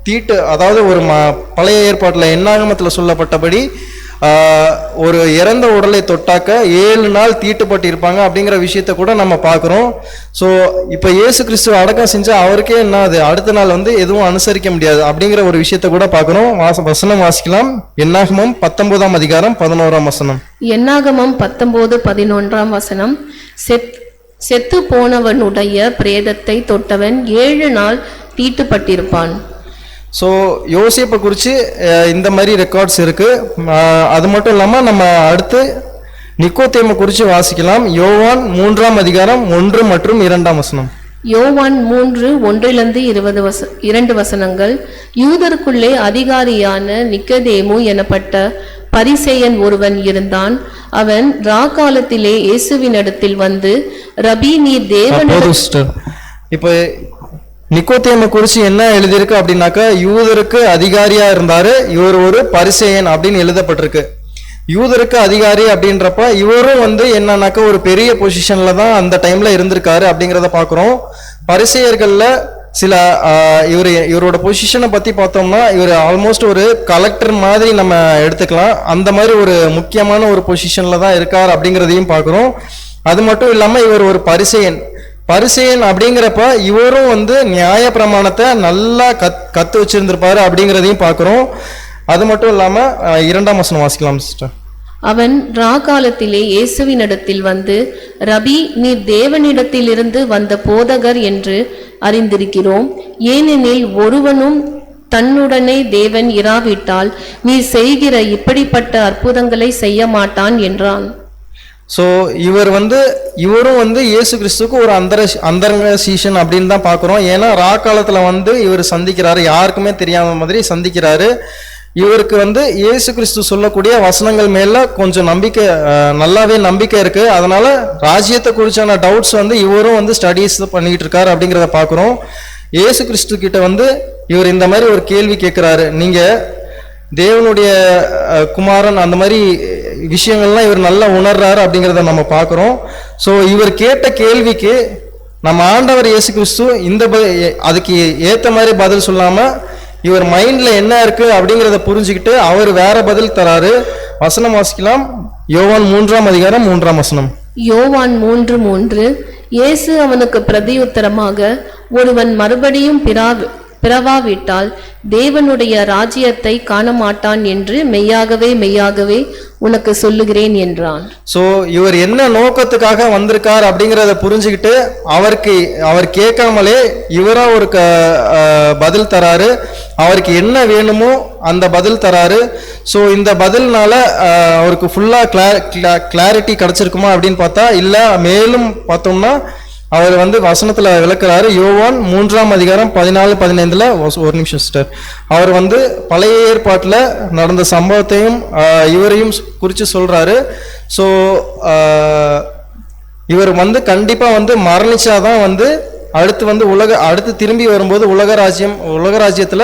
தீட்டு, அதாவது ஒரு பழைய ஏற்பாட்டில் என்னாகமத்தில் சொல்லப்பட்டபடி ஒரு இறந்த உடலை தொட்டாக்க 7 நாள் தீட்டுப்பட்டு இருப்பாங்க அப்படிங்கிற விஷயத்த கூட நம்ம பார்க்குறோம். ஸோ இப்போ இயேசு கிறிஸ்துவ அடக்கம் செஞ்சா அவருக்கே என்ன அது அடுத்த நாள் எதுவும் அனுசரிக்க முடியாது அப்படிங்கிற ஒரு விஷயத்த கூட பார்க்குறோம். வசனம் வாசிக்கலாம். என்னாகமம் 19ஆம் அதிகாரம் 11ஆம் வசனம். என்னாகமம் 19:11 வசனம். செத்து போனவனுடைய பிரேதத்தை தொட்டவன் 7 நாள் தீட்டுப்பட்டிருப்பான். ஸோ யோசேப்பை குறித்து இந்த மாதிரி ரெக்கார்ட்ஸ் இருக்கு. அது மட்டும் இல்லாமல் நம்ம அடுத்து நிக்கோதேமை குறித்து வாசிக்கலாம். யோவான் 3ஆம் அதிகாரம் 1 மற்றும் 2ஆம் வசனம். யோவான் 3:1-2 வசனங்கள். யூதருக்குள்ளே அதிகாரியான நிக்கதேமு எனப்பட்ட பரிசேயன் ஒருவன் இருந்தான். அவன் ராக்காலத்திலே இயேசுவினிடத்தில் வந்து, ரபி, நீர் தேவனிடம். இப்போ நிக்கோதேமை குறித்து என்ன எழுதியிருக்கு அப்படின்னாக்கா, யூதருக்கு அதிகாரியா இருந்தாரு, இவர் ஒரு பரிசேயன் அப்படின்னு எழுதப்பட்டிருக்கு. யூதருக்கு அதிகாரி அப்படின்றப்ப இவரும் என்னன்னாக்கா ஒரு பெரிய பொசிஷன்ல தான் அந்த டைம்ல இருந்திருக்காரு அப்படிங்கிறத பார்க்குறோம். பரிசேயர்கள்ல சில இவரோட பொசிஷனை பத்தி பார்த்தோம்னா இவர் ஆல்மோஸ்ட் ஒரு கலெக்டர் மாதிரி நம்ம எடுத்துக்கலாம். அந்த மாதிரி ஒரு முக்கியமான ஒரு பொசிஷன்ல தான் இருக்கார் அப்படிங்கிறதையும் பார்க்குறோம். அது மட்டும் இல்லாம இவர் ஒரு பரிசேயன் அப்படிங்கிறப்ப இவரும் நியாய பிரமாணத்தை நல்லா கத்து வச்சிருந்திருப்பாரு அப்படிங்கிறதையும் பார்க்கிறோம். அது மட்டும் இல்லாம 2ஆம் வசனம் வாசிக்கலாம் சிஸ்டர். அவன் ராக்காலத்திலே இயேசுவினிடத்தில் வந்து, ரபி, நீர் தேவனிடத்திலிருந்து வந்த போதகர் என்று அறிந்திருக்கிறோம். ஏனெனில் ஒருவனும் தன்னுடனே தேவன் இராவிட்டால் நீர் செய்கிற இப்படிப்பட்ட அற்புதங்களை செய்ய மாட்டான் என்றான். ஸோ இவரும் இயேசு கிறிஸ்துக்கு ஒரு அந்தரங்க சீஷன் அப்படின்னு தான் பார்க்குறோம். ஏன்னா ராக்காலத்தில் இவர் சந்திக்கிறாரு, யாருக்குமே தெரியாத மாதிரி சந்திக்கிறாரு. இவருக்கு இயேசு கிறிஸ்து சொல்லக்கூடிய வசனங்கள் மேல கொஞ்சம் நல்லாவே நம்பிக்கை இருக்கு. அதனால ராஜ்யத்தை குறிச்சான டவுட்ஸ் இவரும் ஸ்டடீஸ் பண்ணிக்கிட்டு இருக்காரு அப்படிங்கிறத பார்க்குறோம். இயேசு கிறிஸ்து கிட்ட இவர் இந்த மாதிரி ஒரு கேள்வி கேட்கிறாரு, நீங்க தேவனுடைய குமாரன், அந்த மாதிரி விஷயங்கள்லாம் இவர் நல்லா உணர்றாரு அப்படிங்கிறத நம்ம பார்க்குறோம். ஸோ இவர் கேட்ட கேள்விக்கு நம்ம ஆண்டவர் இயேசு கிறிஸ்து அதுக்கு ஏற்ற மாதிரி பதில் சொல்லாம இவர் மைண்ட்ல என்ன இருக்கு அப்படிங்கிறத புரிஞ்சுக்கிட்டு அவர் வேற பதில் தராரு. வசனம் வாசிக்கலாம். யோவான் 3ஆம் அதிகாரம் 3ஆம் வசனம். யோவான் 3:3. இயேசு அவனுக்கு பிரதியுத்தரமாக, ஒருவன் மறுபடியும் பிறவாவிட்டால் தேவனுடைய ராஜ்யத்தை காண மாட்டான் என்று மெய்யாகவே மெய்யாகவே உனக்கு சொல்லுகிறேன் என்றான். சோ இவர் என்ன நோக்கத்துக்காக வந்திருக்கார் அப்படிங்கறத புரிஞ்சுக்கிட்டு அவர் கேட்காமலே இவரா ஒரு பதில் தராரு. அவருக்கு என்ன வேணுமோ அந்த பதில் தராரு. ஸோ இந்த பதில்னால அவருக்கு ஃபுல்லா கிளாரிட்டி கிடைச்சிருக்குமா அப்படின்னு பார்த்தா இல்ல. மேலும் பார்த்தோம்னா அவர் வசனத்துல விளக்குறாரு. யோவான் 3ஆம் அதிகாரம் 14-15 ஒரு நிமிஷம் சிஸ்டர். அவர் பழைய ஏற்பாட்டுல நடந்த சம்பவத்தையும் இவரையும் குறித்து சொல்றாரு. ஸோ இவர் கண்டிப்பா மரணிச்சாதான் அடுத்து திரும்பி வரும்போது உலக ராஜ்யத்துல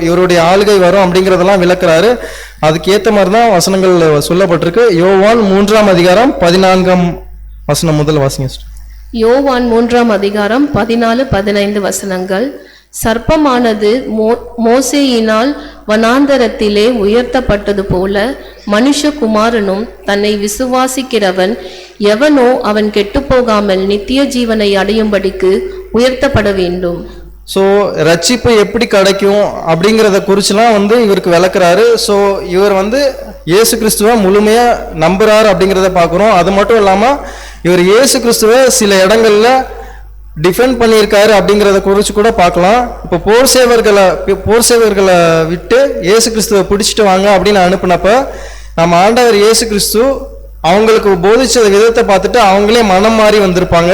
இவருடைய ஆளுகை வரும் அப்படிங்கறதெல்லாம் விளக்குறாரு. அதுக்கு ஏத்த மாதிரிதான் வசனங்கள் சொல்லப்பட்டிருக்கு. யோவான் 3ஆம் அதிகாரம் 14ஆம் வசனம் முதல் வாசிங்க. யோவான் 3ஆம் அதிகாரம் 14-15 வசனங்கள். சர்ப்பமானது மோசேயினால் வனாந்தரத்திலே உயர்த்தப்பட்டது போல மனுஷகுமாரனும் தன்னை விசுவாசிக்கிறவன் எவனோ அவன் கெட்டுப்போகாமல் நித்திய ஜீவனை அடையும்படிக்கு உயர்த்தப்பட வேண்டும். ஸோ ரட்சிப்பு எப்படி கிடைக்கும் அப்படிங்கிறத குறிச்சுலாம் இவருக்கு விளக்குறாரு. ஸோ இவர் இயேசு கிறிஸ்துவ முழுமையா நம்புறாரு அப்படிங்கிறத பார்க்குறோம். அது மட்டும் இல்லாம இவர் இயேசு கிறிஸ்துவ சில இடங்கள்ல டிஃபெண்ட் பண்ணியிருக்காரு அப்படிங்கிறத குறித்து கூட பார்க்கலாம். இப்போ போர் சேவர்களை விட்டு இயேசு கிறிஸ்துவை பிடிச்சிட்டு வாங்க அப்படின்னு அனுப்புனப்ப நம்ம ஆண்டவர் இயேசு கிறிஸ்து அவங்களுக்கு போதிச்ச விதத்தை பார்த்துட்டு அவங்களே மனம் மாறி வந்திருப்பாங்க.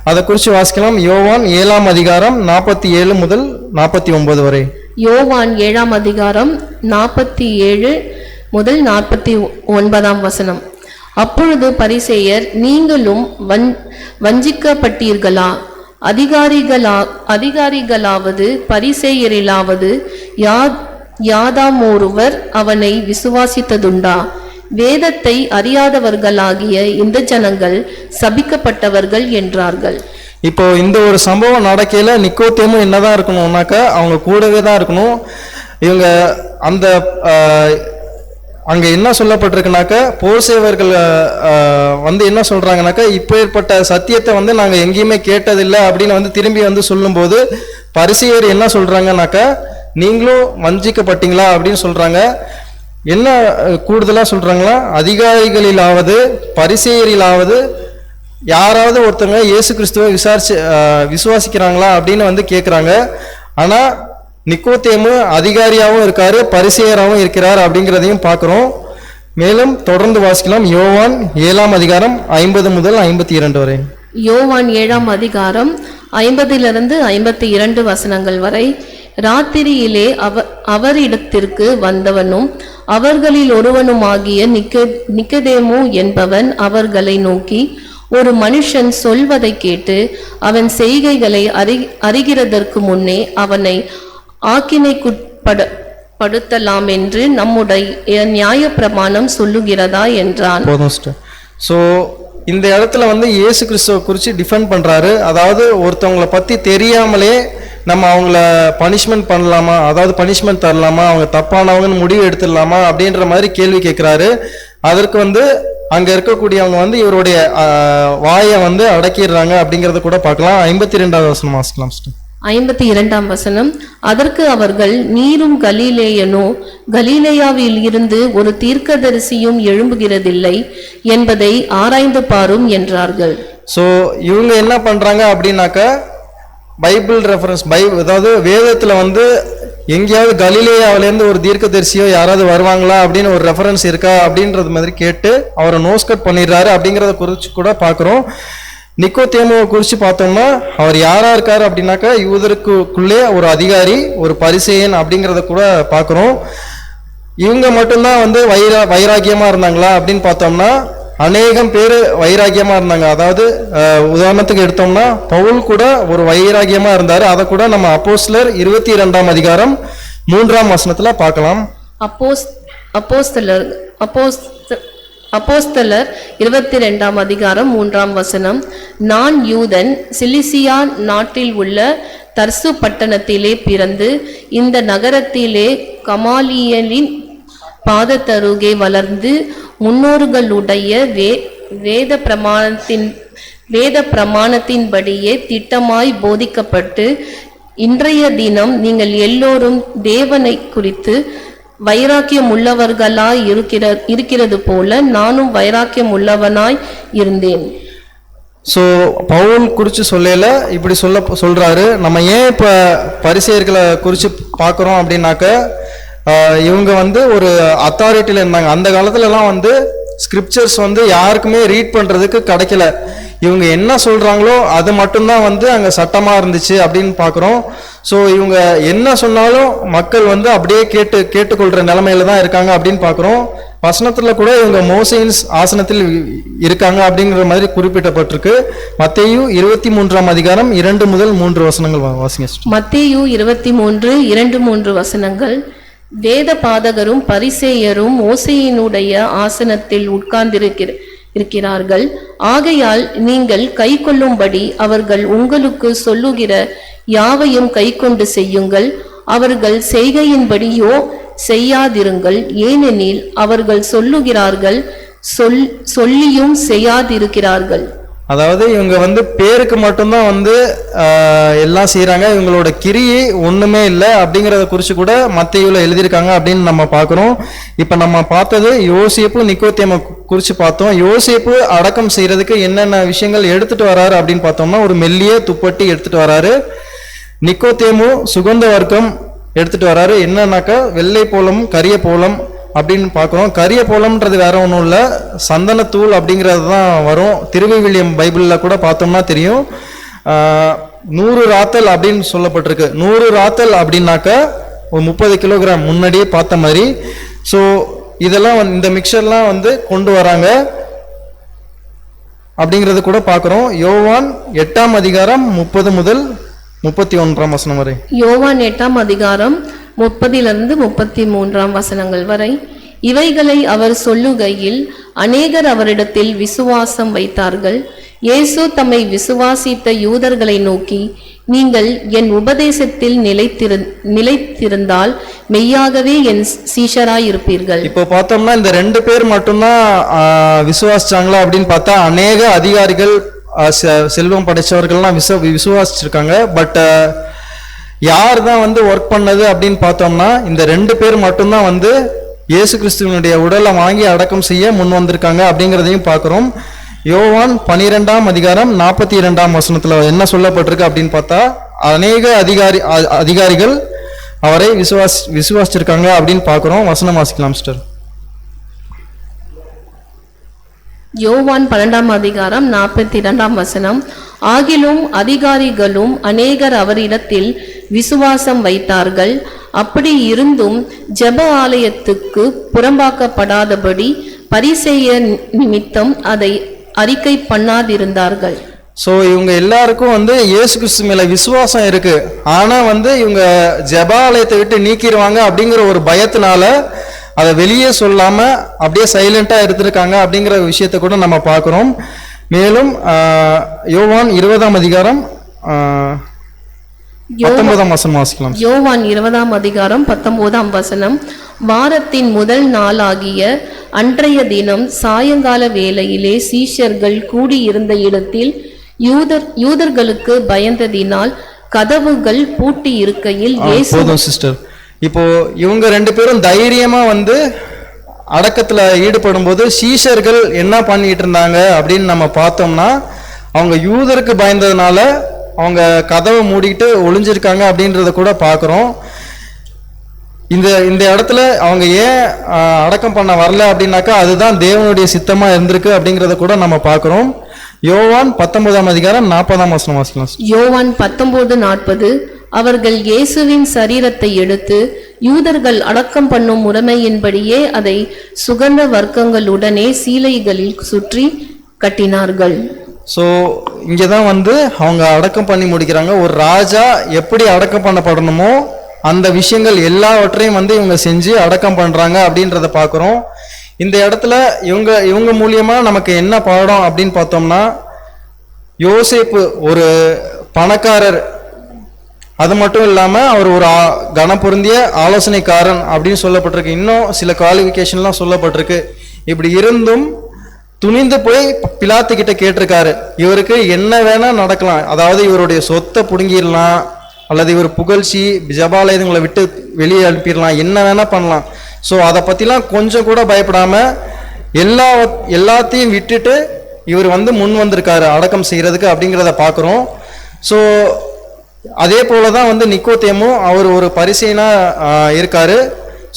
அதை குறித்து வாசிக்கலாம். யோவான் 7ஆம் அதிகாரம் 47 முதல் 49 வரை. யோவான் 7ஆம் அதிகாரம் 47 முதல் 49 வசனம். அப்பொழுது பரிசேயர், நீங்களும் வஞ்சிக்கப்பட்டீர்களா? அதிகாரிகளாவது பரிசேயரிலாவது யாதாமொருவர் அவனை விசுவாசித்ததுண்டா? வேதத்தை அறியாதவர்களாகிய இந்த ஜனங்கள் சபிக்கப்பட்டவர்கள் என்றார்கள். இப்போ இந்த ஒரு சம்பவம் நடக்கையில நிக்கோதேமு என்னதான் இருக்கணும்னாக்கா அவங்க கூடவே தான் இருக்கணும். இவங்க அந்த அங்க என்ன சொல்லப்பட்டிருக்குனாக்கா போர் சேவர்கள் வந்து என்ன சொல்றாங்கனாக்கா இப்போ ஏற்பட்ட சத்தியத்தை வந்து நாங்க எங்கேயுமே கேட்டதில்லை அப்படின்னு வந்து திரும்பி வந்து சொல்லும்போது பரிசேயர் என்ன சொல்றாங்கனாக்கா நீங்களும் வஞ்சிக்கப்பட்டீங்களா அப்படின்னு சொல்றாங்க. என்ன கூடுதலா சொல்றாங்களா, அதிகாரிகளிலாவது பரிசேயரிலாவது யாராவது ஒருத்தவங்க இயேசு கிறிஸ்துவை விசுவாசிக்கிறாங்களா அப்படின்னு வந்து கேட்குறாங்க. ஆனா நிக்கோதேமு அதிகாரியாகவும் இருக்காரு, பரிசேயராகவும் இருக்கிறார் அப்படிங்கிறதையும் பார்க்கிறோம். மேலும் தொடர்ந்து வாசிக்கலாம். யோவான் 7ஆம் அதிகாரம் 50 முதல் 52 வரை. யோவான் 7ஆம் அதிகாரம் 50 52 வசனங்கள் வரை. ராத்திரியிலே அவரிடத்திற்கு வந்தவனும் அவர்களில் ஒருவனுமாகிய நிக்கதேமு என்பவன் அவர்களை நோக்கி, ஒரு மனுஷன் சொல்வதை கேட்டு அவன் செய்கைகளை அறிகிறதற்கு முன்னே அவனை ஆக்கினைக்குட்படுத்தலாம் என்று நம்முடைய நியாய பிரமாணம் சொல்லுகிறதா என்றான். ஸோ இந்த இடத்துல வந்து இயேசு கிறிஸ்துவை குறித்து டிஃபெண்ட் பண்றாரு. அதாவது ஒருத்தவங்களை பத்தி தெரியாமலே நம்ம அவங்கள பனிஷ்மெண்ட் பண்ணலாமா, அதாவது பனிஷ்மெண்ட் தரலாமா, அவங்க தப்பானவங்கன்னு முடிவு எடுத்துடலாமா அப்படின்ற மாதிரி கேள்வி கேட்கிறாரு. அதற்கு வந்து அங்க இருக்கக்கூடியவங்க வந்து இவருடைய வாயை வந்து அடக்கிடுறாங்க அப்படிங்கறத கூட பார்க்கலாம். 52வது வசனம் வாசிக்கலாம். 52ஆம் வசனம். அதற்கு அவர்கள், நீரும் கலிலேயனோ? கலிலேயாவில் இருந்து ஒரு தீர்க்கதரிசியும் எழும்புகிறதில்லை என்பதை ஆராய்ந்து பாரும் என்றார்கள். சோ இவங்க என்ன பண்றாங்க அப்படின்னாக்கா பைபிள் ரெஃபரன்ஸ், அதாவது வேதத்துல வந்து எங்கேயாவது கலிலேயாவிலேருந்து ஒரு தீர்க்கதரிசியோ யாராவது வருவாங்களா அப்படின்னு ஒரு ரெஃபரன்ஸ் இருக்கா அப்படின்றது மாதிரி கேட்டு அவரை நோஸ்கட் பண்ணிடுறாரு அப்படிங்கிறத குறித்து கூட பார்க்குறோம். நிக்கோதேமுவை குறித்து பார்த்தோம்னா அவர் யாரா இருக்காரு அப்படின்னாக்கா யூதருக்குள்ளே ஒரு அதிகாரி, ஒரு பரிசேயன் அப்படிங்கிறத கூட பார்க்குறோம். இவங்க மட்டும்தான் வந்து வைராக்கியமா இருந்தாங்களா அப்படின்னு பார்த்தோம்னா அநேகம் பேர் வைராக்கியமா இருந்தாங்க. அதாவது உதாரணத்துக்கு எடுத்தோம்னா பவுல் கூட ஒரு வைராக்கியமா இருந்தாரு. அதை கூட நம்ம அப்போஸ்தலர் 22ஆம் அதிகாரம் 3ஆம் வசனத்துல பார்க்கலாம். அப்போஸ்தலர் 22ஆம் அதிகாரம் 3ஆம் வசனம். நான் யூதன், சிலிசியா நாட்டில் உள்ள தர்சு பட்டணத்திலே பிறந்து இந்த நகரத்திலே கமாலியலின் பாதத்தருகே வளர்ந்து முன்னோர்களுடைய வேத பிரமாணத்தின்படியே திட்டமாய் போதிக்கப்பட்டு இன்றைய தினம் நீங்கள் எல்லோரும் தேவனை குறித்து வைராக்கியம் உள்ளவர்களாய் இருக்கிறது போல நானும் வைராக்கியம் உள்ளவனாய் இருந்தேன். ஸோ பவுல் குறித்து சொல்லல இப்படி சொல்றாரு. நம்ம ஏன் இப்ப பரிசேயர்களை குறித்து பார்க்குறோம் அப்படின்னாக்க இவங்க வந்து ஒரு அத்தாரிட்டியில் இருந்தாங்க. அந்த காலத்துலலாம் வந்து ஸ்கிரிப்சர்ஸ் வந்து யாருக்குமே ரீட் பண்ணுறதுக்கு கிடைக்கல. இவங்க என்ன சொல்கிறாங்களோ அது மட்டும்தான் வந்து அங்கே சட்டமாக இருந்துச்சு அப்படின்னு பார்க்குறோம். ஸோ இவங்க என்ன சொன்னாலும் மக்கள் வந்து அப்படியே கேட்டுக்கொள்கிற நிலைமையில தான் இருக்காங்க அப்படின்னு பார்க்குறோம். வசனத்தில் கூட இவங்க மோசேயின் ஆசனத்தில் இருக்காங்க அப்படிங்கிற மாதிரி குறிப்பிடப்பட்டிருக்கு. மத்தேயு 23ஆம் அதிகாரம் 2 முதல் 3 வசனங்கள் வாசிங்க. மத்தேயு 23 2-3 வசனங்கள். வேத பாதகரும் பரிசேயரும் மோசேயினுடைய ஆசனத்தில் உட்கார்ந்திருக்கிறார்கள். ஆகையால் நீங்கள் கை கொள்ளும்படி அவர்கள் உங்களுக்கு சொல்லுகிற யாவையும் கை கொண்டு செய்யுங்கள். அவர்கள் செய்கையின்படியோ செய்யாதிருங்கள். ஏனெனில் அவர்கள் சொல்லுகிறார்கள், சொல்லியும் செய்யாதிருக்கிறார்கள். அதாவது இவங்க வந்து பேருக்கு மட்டும்தான் வந்து எல்லாம் செய்யறாங்க, இவங்களோட கிரியை ஒண்ணுமே இல்லை அப்படிங்கிறத குறித்து கூட மத்தேயுல எழுதியிருக்காங்க அப்படின்னு நம்ம பார்க்கிறோம். இப்ப நம்ம பார்த்தது யோசேப்பு நிக்கோதேமு குறித்து பார்த்தோம். யோசேப்பு அடக்கம் செய்யறதுக்கு என்னென்ன விஷயங்கள் எடுத்துட்டு வராரு அப்படின்னு பார்த்தோம்னா ஒரு மெல்லிய துப்பட்டி எடுத்துட்டு வராரு. நிக்கோதேமு சுகந்த வர்க்கம் எடுத்துட்டு வராரு. என்னன்னாக்கா வெள்ளை போலம் கரிய போலம் அப்படின்னு பார்க்குறோம். கரிய போலம்ன்றது வேற ஒன்றும் இல்லை, சந்தனத்தூள் அப்படிங்கிறது தான் வரும். திருவிவிலியம் பைபிளில் கூட பார்த்தோம்னா தெரியும். 100 ராத்தல் அப்படின்னு சொல்லப்பட்டிருக்கு. 100 ராத்தல் அப்படின்னாக்கா ஒரு 30 கிலோகிராம் முன்னாடியே பார்த்த மாதிரி. ஸோ இதெல்லாம் இந்த மிக்சர்லாம் வந்து கொண்டு வராங்க. அப்படிங்கிறது கூட பார்க்குறோம். யோவான் 8ஆம் அதிகாரம் 30 முதல் 31ஆம் வசனம் வரை. யோவான் 8ஆம் அதிகாரம் 30 33 வசனங்கள் வரை. இவைகளை அவர் சொல்லுகையில் அநேகர் அவரிடத்தில் விசுவாசம் வைத்தார்கள். இயேசு தம்மை விசுவாசித்த யூதர்களை நோக்கி, நீங்கள் என் உபதேசத்தில் நிலைத்திருந்தால் மெய்யாகவே என் சீஷராயிருப்பீர்கள். இப்போ பார்த்தோம்னா இந்த 2 பேர் மட்டும்தான் விசுவாசிச்சாங்களா அப்படின்னு பார்த்தா அநேக அதிகாரிகள் செல்வம் படைச்சவர்கள்லாம் விசுவாசிச்சிருக்காங்க. பட் யார் தான் வந்து ஒர்க் பண்ணது அப்படின்னு பார்த்தோம்னா இந்த 2 பேர் மட்டும்தான் வந்து இயேசு கிறிஸ்துவனுடைய உடலை வாங்கி அடக்கம் செய்ய முன் வந்திருக்காங்க அப்படிங்கிறதையும் பார்க்குறோம். யோவான் 12ஆம் அதிகாரம் 42ஆம் வசனத்துல என்ன சொல்லப்பட்டிருக்கு அப்படின்னு பார்த்தா அநேக அதிகாரிகள் அவரை விசுவாசிச்சிருக்காங்க அப்படின்னு பார்க்குறோம். வசனம் வாசிக்கலாம் சிஸ்டர். யோவான் 12ஆம் அதிகாரம் 42ஆம் வசனம். ஆகிலும் அதிகாரிகளும் அநேகர் அவரிடத்தில் விசுவாசம் வைத்தார்கள். அப்படி இருந்தும் ஜெப ஆலயத்துக்கு புறம்பாக்கப்படாதபடி பரிசேயர் நிமித்தம் அதை அறிக்கை பண்ணாதிருந்தார்கள். ஸோ இவங்க எல்லாருக்கும் வந்து இயேசு கிறிஸ்து மேல விசுவாசம் இருக்கு, ஆனா வந்து இவங்க ஜெபாலயத்தை விட்டு நீக்கிடுவாங்க அப்படிங்கிற ஒரு பயத்தினால அதை வெளியே சொல்லாம அப்படியே சைலண்டா எடுத்திருக்காங்க அப்படிங்கிற விஷயத்தை கூட நம்ம பார்க்கிறோம். மேலும் யோவான் 20ஆம் அதிகாரம் 19ஆம் வசனம் வாசிக்கலாம். யோவான் 20ஆம் அதிகாரம் 19ஆம் வசனம். வாரத்தின் முதல் நாளாகிய அன்றைய தினம் சாயங்கால வேளையிலே சீஷர்கள் கூடியிருந்த இடத்தில் யூதர்களுக்கு பயந்ததினால் கதவுகள் பூட்டி இருக்கையில் போதும் சிஸ்டர். இப்போ இவங்க 2 பேரும் தைரியமா வந்து அடக்கத்துல ஈடுபடும் போது சீஷர்கள் என்ன பண்ணிட்டு இருந்தாங்க அப்படின்னு நம்ம பார்த்தோம்னா அவங்க யூதருக்கு பயந்ததுனால அவங்க கதவை மூடிக்கிட்டு ஒளிஞ்சிருக்காங்க அப்படின்றத கூட பார்க்குறோம். இந்த இடத்துல அவங்க ஏன் அடக்கம் பண்ண வரல அப்படின்னாக்கா அதுதான் தேவனுடைய சித்தமா இருந்திருக்கு அப்படிங்கிறத கூட நம்ம பார்க்கிறோம். யோவான் 19ஆம் அதிகாரம் 40ஆம் வசனம் வாசிக்கலாம். யோவான் 19:40. அவர்கள் இயேசுவின் சரீரத்தை எடுத்து யூதர்கள் அடக்கம் பண்ணும் முறைமையின்படியே அதை சுகந்த வர்க்கங்களுடனே சீலைகளில் சுற்றி கட்டினார்கள். ஸோ இங்கே தான் வந்து அவங்க அடக்கம் பண்ணி முடிக்கிறாங்க. ஒரு ராஜா எப்படி அடக்கம் பண்ணப்படணுமோ அந்த விஷயங்கள் எல்லாவற்றையும் வந்து இவங்க செஞ்சு அடக்கம் பண்றாங்க அப்படின்றத பார்க்குறோம். இந்த இடத்துல இவங்க மூலியமா நமக்கு என்ன பாடம் அப்படின்னு பார்த்தோம்னா, யோசேப்பு ஒரு பணக்காரர், அது மட்டும் இல்லாம அவர் ஒரு கனம் பொருந்திய ஆலோசனைக்காரன் அப்படின்னு சொல்லப்பட்டிருக்கு. இன்னும் சில குவாலிஃபிகேஷன்லாம் சொல்லப்பட்டிருக்கு. இப்படி இருந்தும் துணிந்து போய் பிலாத்து கிட்ட கேட்டிருக்காரு, இவருக்கு என்ன வேணா நடக்கலாம், அதாவது இவருடைய சொத்தை புடுங்கிடலாம், அல்லது இவர் புகழ்ச்சி ஜபாலயங்களை விட்டு வெளியே அனுப்பிடலாம், என்ன வேணா பண்ணலாம். ஸோ அதை பற்றிலாம் கொஞ்சம் கூட பயப்படாம எல்லாத்தையும் விட்டுட்டு இவர் வந்து முன் வந்திருக்காரு அடக்கம் செய்யறதுக்கு அப்படிங்கிறத பார்க்குறோம். ஸோ அதே போல தான் வந்து நிக்கோதேமும் அவர் ஒரு பரிசேனா இருக்காரு.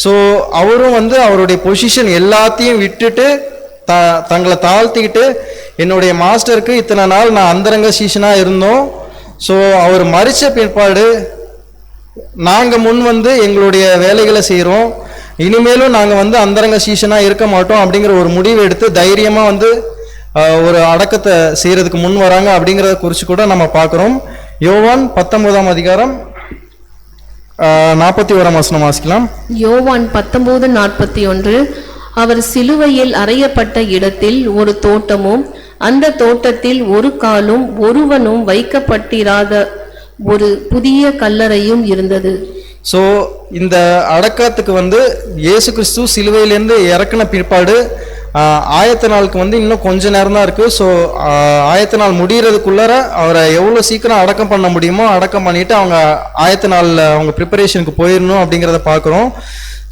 ஸோ அவரும் வந்து அவருடைய பொசிஷன் எல்லாத்தையும் விட்டுட்டு தங்களை தாழ்த்திக்கிட்டு, என்னுடைய மாஸ்டருக்கு இத்தனை நாள் நான் அந்தரங்க சீஷனாக இருந்தோம், ஸோ அவர் மறிச்ச பிற்பாடு நாங்கள் முன் வந்து எங்களுடைய வேலைகளை செய்கிறோம், இனிமேலும் நாங்கள் வந்து அந்தரங்க சீஷனாக இருக்க மாட்டோம் அப்படிங்கிற ஒரு முடிவு எடுத்து தைரியமாக வந்து ஒரு அடக்கத்தை செய்கிறதுக்கு முன் வராங்க அப்படிங்கிறத குறித்து கூட நம்ம பார்க்குறோம். யோவான் 19ஆம் அதிகாரம் 41ஆம் வசனம் வாசிக்கலாம். யோவான் 19:41. அவர் சிலுவையில் அறையப்பட்ட இடத்தில் ஒரு தோட்டமும் அந்த தோட்டத்தில் ஒரு காலும் ஒருவனும் வைக்கப்பட்டிராத ஒரு புதிய கல்லறையும் இருந்தது. ஸோ இந்த அடக்கத்துக்கு வந்து இயேசு கிறிஸ்து சிலுவையிலேருந்து இறக்குன பிற்பாடு ஆயத்த நாளுக்கு வந்து இன்னும் கொஞ்ச நேரம் தான் இருக்குது. ஸோ ஆயத்த நாள் முடிகிறதுக்குள்ளார அவரை எவ்வளோ சீக்கிரம் அடக்கம் பண்ண முடியுமோ அடக்கம் பண்ணிட்டு அவங்க ஆயத்த நாளில் அவங்க ப்ரிப்பரேஷனுக்கு போயிடணும் அப்படிங்கிறத பார்க்குறோம்.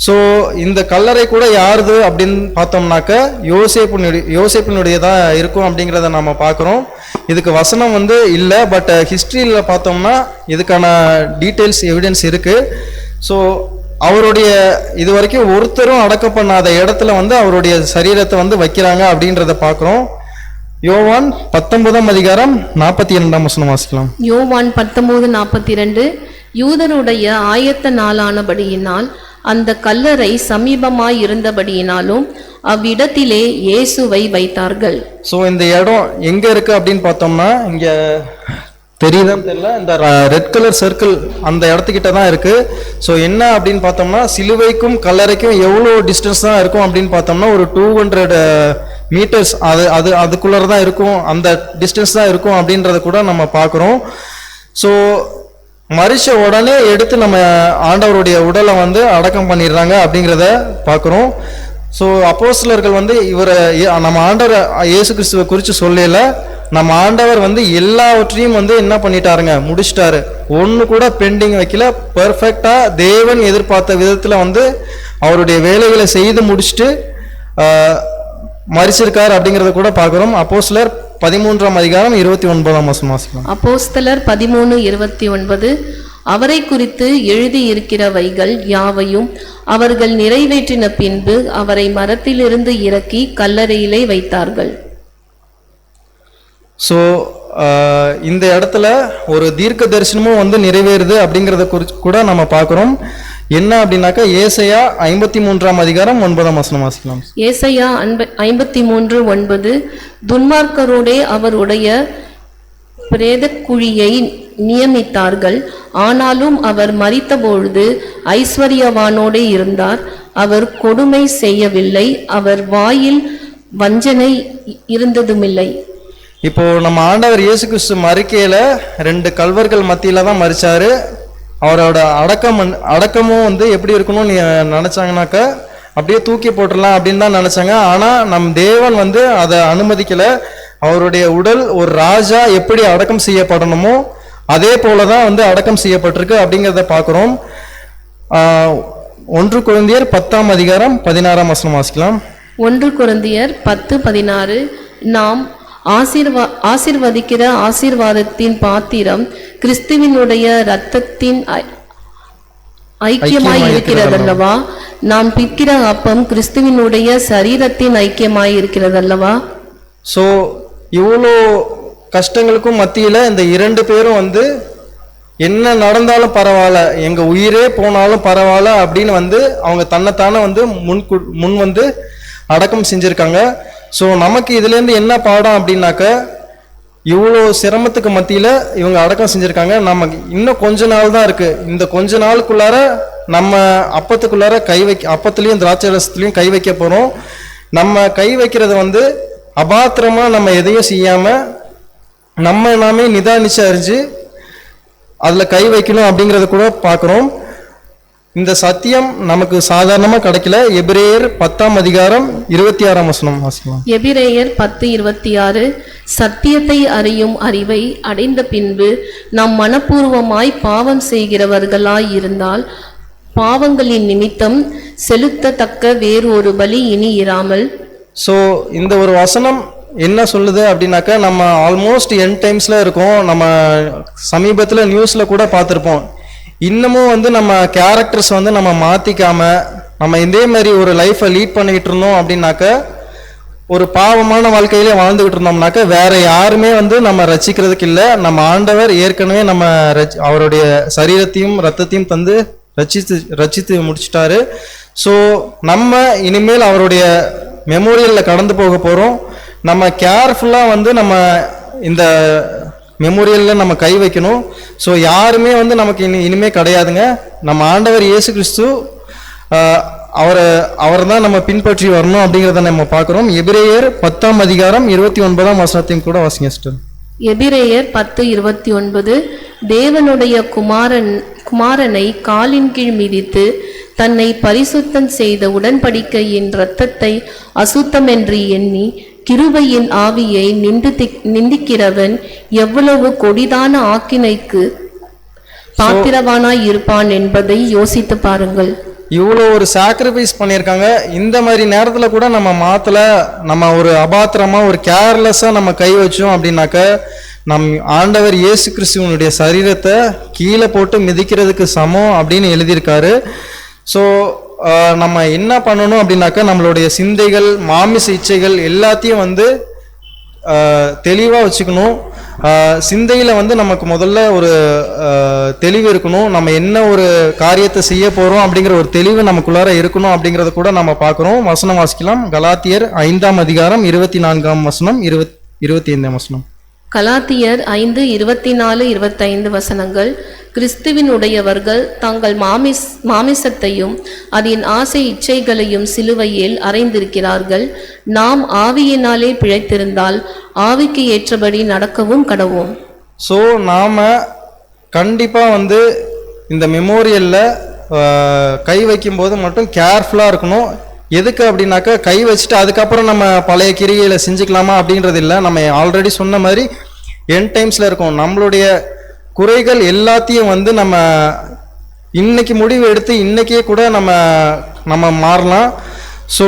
ஸோ இந்த கல்லறை கூட யாருது அப்படின்னு பார்த்தோம்னாக்க யோசேப்பினுடையதான் இருக்கும் அப்படிங்கிறத நம்ம பார்க்குறோம். இதுக்கு வசனம் வந்து இல்லை, பட் ஹிஸ்ட்ரியில் பார்த்தோம்னா இதுக்கான டீட்டெயில்ஸ் எவிடன்ஸ் இருக்குது. ஸோ அவருடைய இது வரைக்கும் ஒருத்தரும் அடக்கம் பண்ணாத இடத்துல வந்து அவருடைய சரீரத்தை வந்து வைக்கிறாங்க அப்படின்றத பார்க்குறோம். யோவான் 19ஆம் அதிகாரம் 42ஆம் வசனம் வாசிக்கலாம். யோவான் 19:42. யூதருடைய ஆயத்த நாளானபடியினால் அந்த கல்லறை சமீபமாய் இருந்தபடியினாலும் அவ்விடத்திலே இயேசுவை வைத்தார்கள். ஸோ இந்த இடம் எங்க இருக்கு அப்படின்னு பார்த்தோம்னா, இங்க தெரியுதான்னு தெரியல, இந்த ரெட் கலர் சர்க்கிள் அந்த இடத்துக்கிட்ட தான் இருக்கு. ஸோ என்ன அப்படின்னு பார்த்தோம்னா, சிலுவைக்கும் கல்லறைக்கும் எவ்வளோ டிஸ்டன்ஸ் தான் இருக்கும் அப்படின்னு பார்த்தோம்னா, ஒரு 200 மீட்டர்ஸ் அதுக்குள்ளே தான் இருக்கும், அந்த டிஸ்டன்ஸ் தான் இருக்கும் அப்படின்றத கூட நம்ம பார்க்குறோம். ஸோ மரிச்ச உடனே எடுத்து நம்ம ஆண்டவருடைய உடலை வந்து அடக்கம் பண்ணிடுறாங்க அப்படிங்கிறத பார்க்குறோம். ஸோ அப்போஸ்தலர்கள் வந்து இவரை நம்ம ஆண்டவர் இயேசு கிறிஸ்துவை குறித்து சொல்லல, நம்ம ஆண்டவர் வந்து எல்லாவற்றையும் வந்து என்ன பண்ணிட்டாருங்க, முடிச்சிட்டாரு. ஒன்று கூட பெண்டிங் வைக்கல. பெர்ஃபெக்டா தேவன் எதிர்பார்த்த விதத்துல வந்து அவருடைய வேலைகளை செய்து முடிச்சுட்டு மரிச்சிருக்கார் அப்படிங்கறத கூட பார்க்கிறோம். அப்போஸ்தலர் 13ஆம் அதிகாரம் 29ஆம் வசனம் வாசிக்கலாம். அப்போஸ்தலர் 13:29 அவரை குறித்து எழுதியிருக்கிறவைகள் யாவையும் அவர்கள் நிறைவேற்றின பின்பு அவரை மரத்திலிருந்து இறக்கி கல்லறையிலே வைத்தார்கள். ஸோ இந்த இடத்துல ஒரு தீர்க்க தரிசனமும் வந்து நிறைவேறுது அப்படிங்கிறத குறித்து கூட நம்ம பார்க்குறோம். என்ன அப்படின்னாக்கா, ஏசாயா 53ஆம் அதிகாரம் 9ஆம் வசனம் வாசிக்கலாம். ஏசாயா 53:9 துன்மார்க்கரோடே அவருடைய பிரேத குழியை நியமித்தார்கள், ஆனாலும் அவர் மரித்தபொழுது ஐஸ்வர்யவானோடே இருந்தார், அவர் கொடுமை செய்யவில்லை, அவர் வாயில் வஞ்சனை இருந்ததுமில்லை. இப்போ நம்ம ஆண்டவர் இயேசு கிறிஸ்து மரிக்கையில 2 கல்வர்கள் மத்தியில தான் மரிச்சாரு. அவரோட அடக்கமும் வந்து எப்படி இருக்கணும்னு நினைச்சாங்கனாக்கா, அப்படியே தூக்கி போட்டுடலாம் அப்படின்னு தான் நினைச்சாங்க. ஆனா நம் தேவன் வந்து அதை அனுமதிக்கல. அவருடைய உடல் ஒரு ராஜா எப்படி அடக்கம் செய்யப்படணுமோ அதே போலதான் வந்து அடக்கம் செய்யப்பட்டிருக்கு அப்படிங்கிறத பார்க்கிறோம். 1 கொரிந்தியர் 10ஆம் அதிகாரம் 16ஆம் வசனம் வாசிக்கலாம். 1 கொரிந்தியர் 10:16 நாம் ஆசீர்வதிக்கிற ஆசீர்வாதத்தின் பாத்திரம் கிறிஸ்துவினுடைய இரத்தத்தின் ஐக்கியமாய் இருக்கிறதல்லவா, நாம் பிற்கிற அப்பம் கிறிஸ்துவினுடைய சரீரத்தின் ஐக்கியமாய் இருக்கிறதல்லவா. ஸோ இவ்வளோ கஷ்டங்களுக்கும் மத்தியில இந்த 2 பேரும் வந்து என்ன நடந்தாலும் பரவாயில்ல, எங்க உயிரே போனாலும் பரவாயில்ல அப்படின்னு வந்து அவங்க தன்னைத்தானே வந்து முன் வந்து அடக்கம் செஞ்சிருக்காங்க. ஸோ நமக்கு இதுலேருந்து என்ன பாடம் அப்படின்னாக்க, இவ்வளோ சிரமத்துக்கு மத்தியில் இவங்க அடக்கம் செஞ்சுருக்காங்க. நமக்கு இன்னும் கொஞ்ச நாள் தான் இருக்குது. இந்த கொஞ்ச நாளுக்குள்ளார நம்ம அப்பத்துக்குள்ளார அப்பத்துலேயும் திராட்சை ரசத்துலேயும் கை வைக்க போகிறோம். நம்ம கை வைக்கிறது வந்து அபாத்திரமாக நம்ம எதையும் செய்யாமல் நாமே நிதானிச்சு அறிஞ்சு அதில் கை வைக்கணும் அப்படிங்கிறத கூட பார்க்குறோம். இந்த சத்தியம் நமக்கு சாதாரணமா கிடைக்கல. எபிரேயர் 10ஆம் அதிகாரம் 26ஆம் வசனம் வாசிக்கலாம். எபிரேயர் 10:26 சத்தியத்தை அறியும் அறிவை அடைந்த பின்பு நாம் மனப்பூர்வமாய் பாவம் செய்கிறவர்களாய் இருந்தால் பாவங்களின் நிமித்தம் செலுத்தத்தக்க வேறு ஒரு பலி இனி இராமல். ஸோ இந்த ஒரு வசனம் என்ன சொல்லுது அப்படின்னாக்கா, நம்ம ஆல்மோஸ்ட் எண்ட் டைம்ஸ்ல இருக்கோம். நம்ம சமீபத்தில் நியூஸ்ல கூட பார்த்துருப்போம். இன்னமும் வந்து நம்ம கேரக்டர்ஸ் வந்து நம்ம மாற்றிக்காம நம்ம இதே மாதிரி ஒரு லைஃப்பை லீட் பண்ணிக்கிட்டு இருந்தோம் அப்படின்னாக்க, ஒரு பாவமான வாழ்க்கையிலே வாழ்ந்துகிட்டு இருந்தோம்னாக்க வேற யாருமே வந்து நம்ம ரசிக்கிறதுக்கு இல்லை. நம்ம ஆண்டவர் ஏற்கனவே நம்ம அவருடைய சரீரத்தையும் ரத்தத்தையும் தந்து ரச்சித்து முடிச்சிட்டாரு. ஸோ நம்ம இனிமேல் அவருடைய மெமோரியலில் கடந்து போக போகிறோம். நம்ம கேர்ஃபுல்லாக வந்து நம்ம இந்த மெமோரியலில் நம்ம கை வைக்கணும். ஸோ யாருமே வந்து நமக்கு இனிமே கிடையாதுங்க. நம்ம ஆண்டவர் இயேசு கிறிஸ்து அவர் தான் நம்ம பின்பற்றி வரணும் அப்படிங்கிறத நம்ம பார்க்குறோம். எபிரேயர் 10ஆம் அதிகாரம் 29ஆம் வசனத்தையும் கூட வாசிங்க சிஸ்டர். எபிரேயர் 10:29 தேவனுடைய குமாரனை காலின் கீழ் மிதித்து தன்னை பரிசுத்தம் செய்த உடன்படிக்கையின் இரத்தத்தை அசுத்தம் என்று எண்ணி கிருபையின் ஆவியை நிந்திக்கிறவன் எவ்வளவு கொடிதான ஆக்கினைக்கு பாத்திரவானாய் இருப்பான் என்பதை யோசித்து பாருங்கள். இவ்வளோ ஒரு சாக்ரிஃபைஸ் பண்ணியிருக்காங்க. இந்த மாதிரி நேரத்தில் கூட நம்ம மாத்தல, நம்ம ஒரு அபாத்திரமாக ஒரு கேர்லெஸ்ஸாக நம்ம கை வச்சோம் அப்படின்னாக்க நம் ஆண்டவர் இயேசு கிறிஸ்துவனுடைய சரீரத்தை கீழே போட்டு மிதிக்கிறதுக்கு சமம் அப்படின்னு எழுதியிருக்காரு. ஸோ நம்ம என்ன பண்ணணும் அப்படின்னாக்கா, நம்மளுடைய சிந்தைகள் மாமிச இச்சைகள் எல்லாத்தையும் வந்து தெளிவாக வச்சுக்கணும். சிந்தையில் வந்து நமக்கு முதல்ல ஒரு தெளிவு இருக்கணும். நம்ம என்ன ஒரு காரியத்தை செய்ய போகிறோம் அப்படிங்கிற ஒரு தெளிவு நமக்குள்ளார இருக்கணும் அப்படிங்கிறத கூட நம்ம பார்க்குறோம். வசனம் வாசிக்கலாம். கலாத்தியர் 5ஆம் அதிகாரம் 24ஆம் வசனம் 25ஆம் வசனம். கலாத்தியர் 5:24-25 வசனங்கள். கிறிஸ்துவினுடையவர்கள் தங்கள் மாமிசத்தையும் அதன் ஆசை இச்சைகளையும் சிலுவையில் அறைந்திருக்கிறார்கள். நாம் ஆவியினாலே பிழைத்திருந்தால் ஆவிக்கு ஏற்றபடி நடக்கவும் கடவோம். ஸோ நாம் கண்டிப்பாக வந்து இந்த மெமோரியலில் கை வைக்கும்போது மட்டும் கேர்ஃபுல்லாக இருக்கணும். எதுக்கு அப்படின்னாக்கா, கை வச்சுட்டு அதுக்கப்புறம் நம்ம பழைய கிரிகைகளை செஞ்சுக்கலாமா அப்படின்றது இல்லை. நம்ம ஆல்ரெடி சொன்ன மாதிரி எண்ட் டைம்ஸில் இருக்கோம். நம்மளுடைய குறைகள் எல்லாத்தையும் வந்து நம்ம இன்னைக்கு முடிவு எடுத்து இன்னைக்கே கூட நம்ம மாறலாம். ஸோ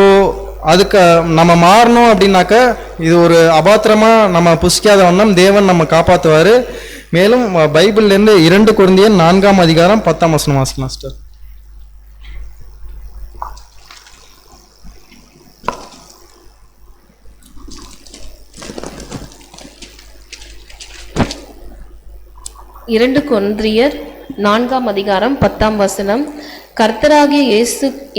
அதுக்கு நம்ம மாறணும் அப்படின்னாக்கா, இது ஒரு அபாத்திரமாக நம்ம புசிக்காத வண்ணம் தேவன் நம்ம காப்பாற்றுவார். மேலும் பைபிள்லேருந்து 2 கொரிந்தியர் 4ஆம் அதிகாரம் 10ஆம் வசனம் வாசிக்கலாம் சிஸ்டர். இரண்டு கொரிந்தியர் 4ஆம் அதிகாரம் 10ஆம் வசனம். கர்த்தராகிய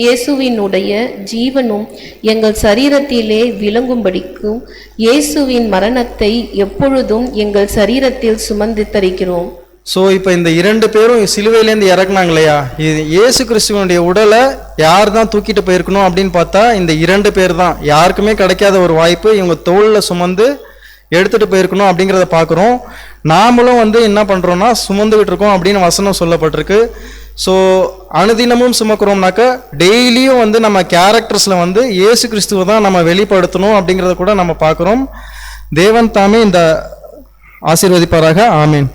இயேசுவினுடைய ஜீவனும் எங்கள் சரீரத்திலே விளங்கும்படிக்கும் இயேசுவின் மரணத்தை எப்பொழுதும் எங்கள் சரீரத்தில் சுமந்து தரிக்கிறோம். ஸோ இப்போ இந்த 2 பேரும் சிலுவையிலேருந்து இறக்குனாங்க இல்லையா, இது இயேசு கிறிஸ்துவனுடைய உடலை யார் தான் தூக்கிட்டு போயிருக்கணும் அப்படின்னு பார்த்தா இந்த 2 பேர் தான். யாருக்குமே கிடைக்காத ஒரு வாய்ப்பு, இவங்க தோளில் சுமந்து எடுத்துட்டு போயிருக்கணும் அப்படிங்கிறத பார்க்குறோம். நாமளும் வந்து என்ன பண்ணுறோம்னா சுமந்துகிட்டு இருக்கோம் அப்படின்னு வசனம் சொல்லப்பட்டிருக்கு. ஸோ அனுதினமும் சுமக்கிறோம்னாக்கா டெய்லியும் வந்து நம்ம கேரக்டர்ஸில் வந்து இயேசு கிறிஸ்துவை தான் நம்ம வெளிப்படுத்தணும் அப்படிங்கிறத கூட நம்ம பார்க்குறோம். தேவன் தாமே இந்த ஆசீர்வதிப்பாராக. ஆமீன்.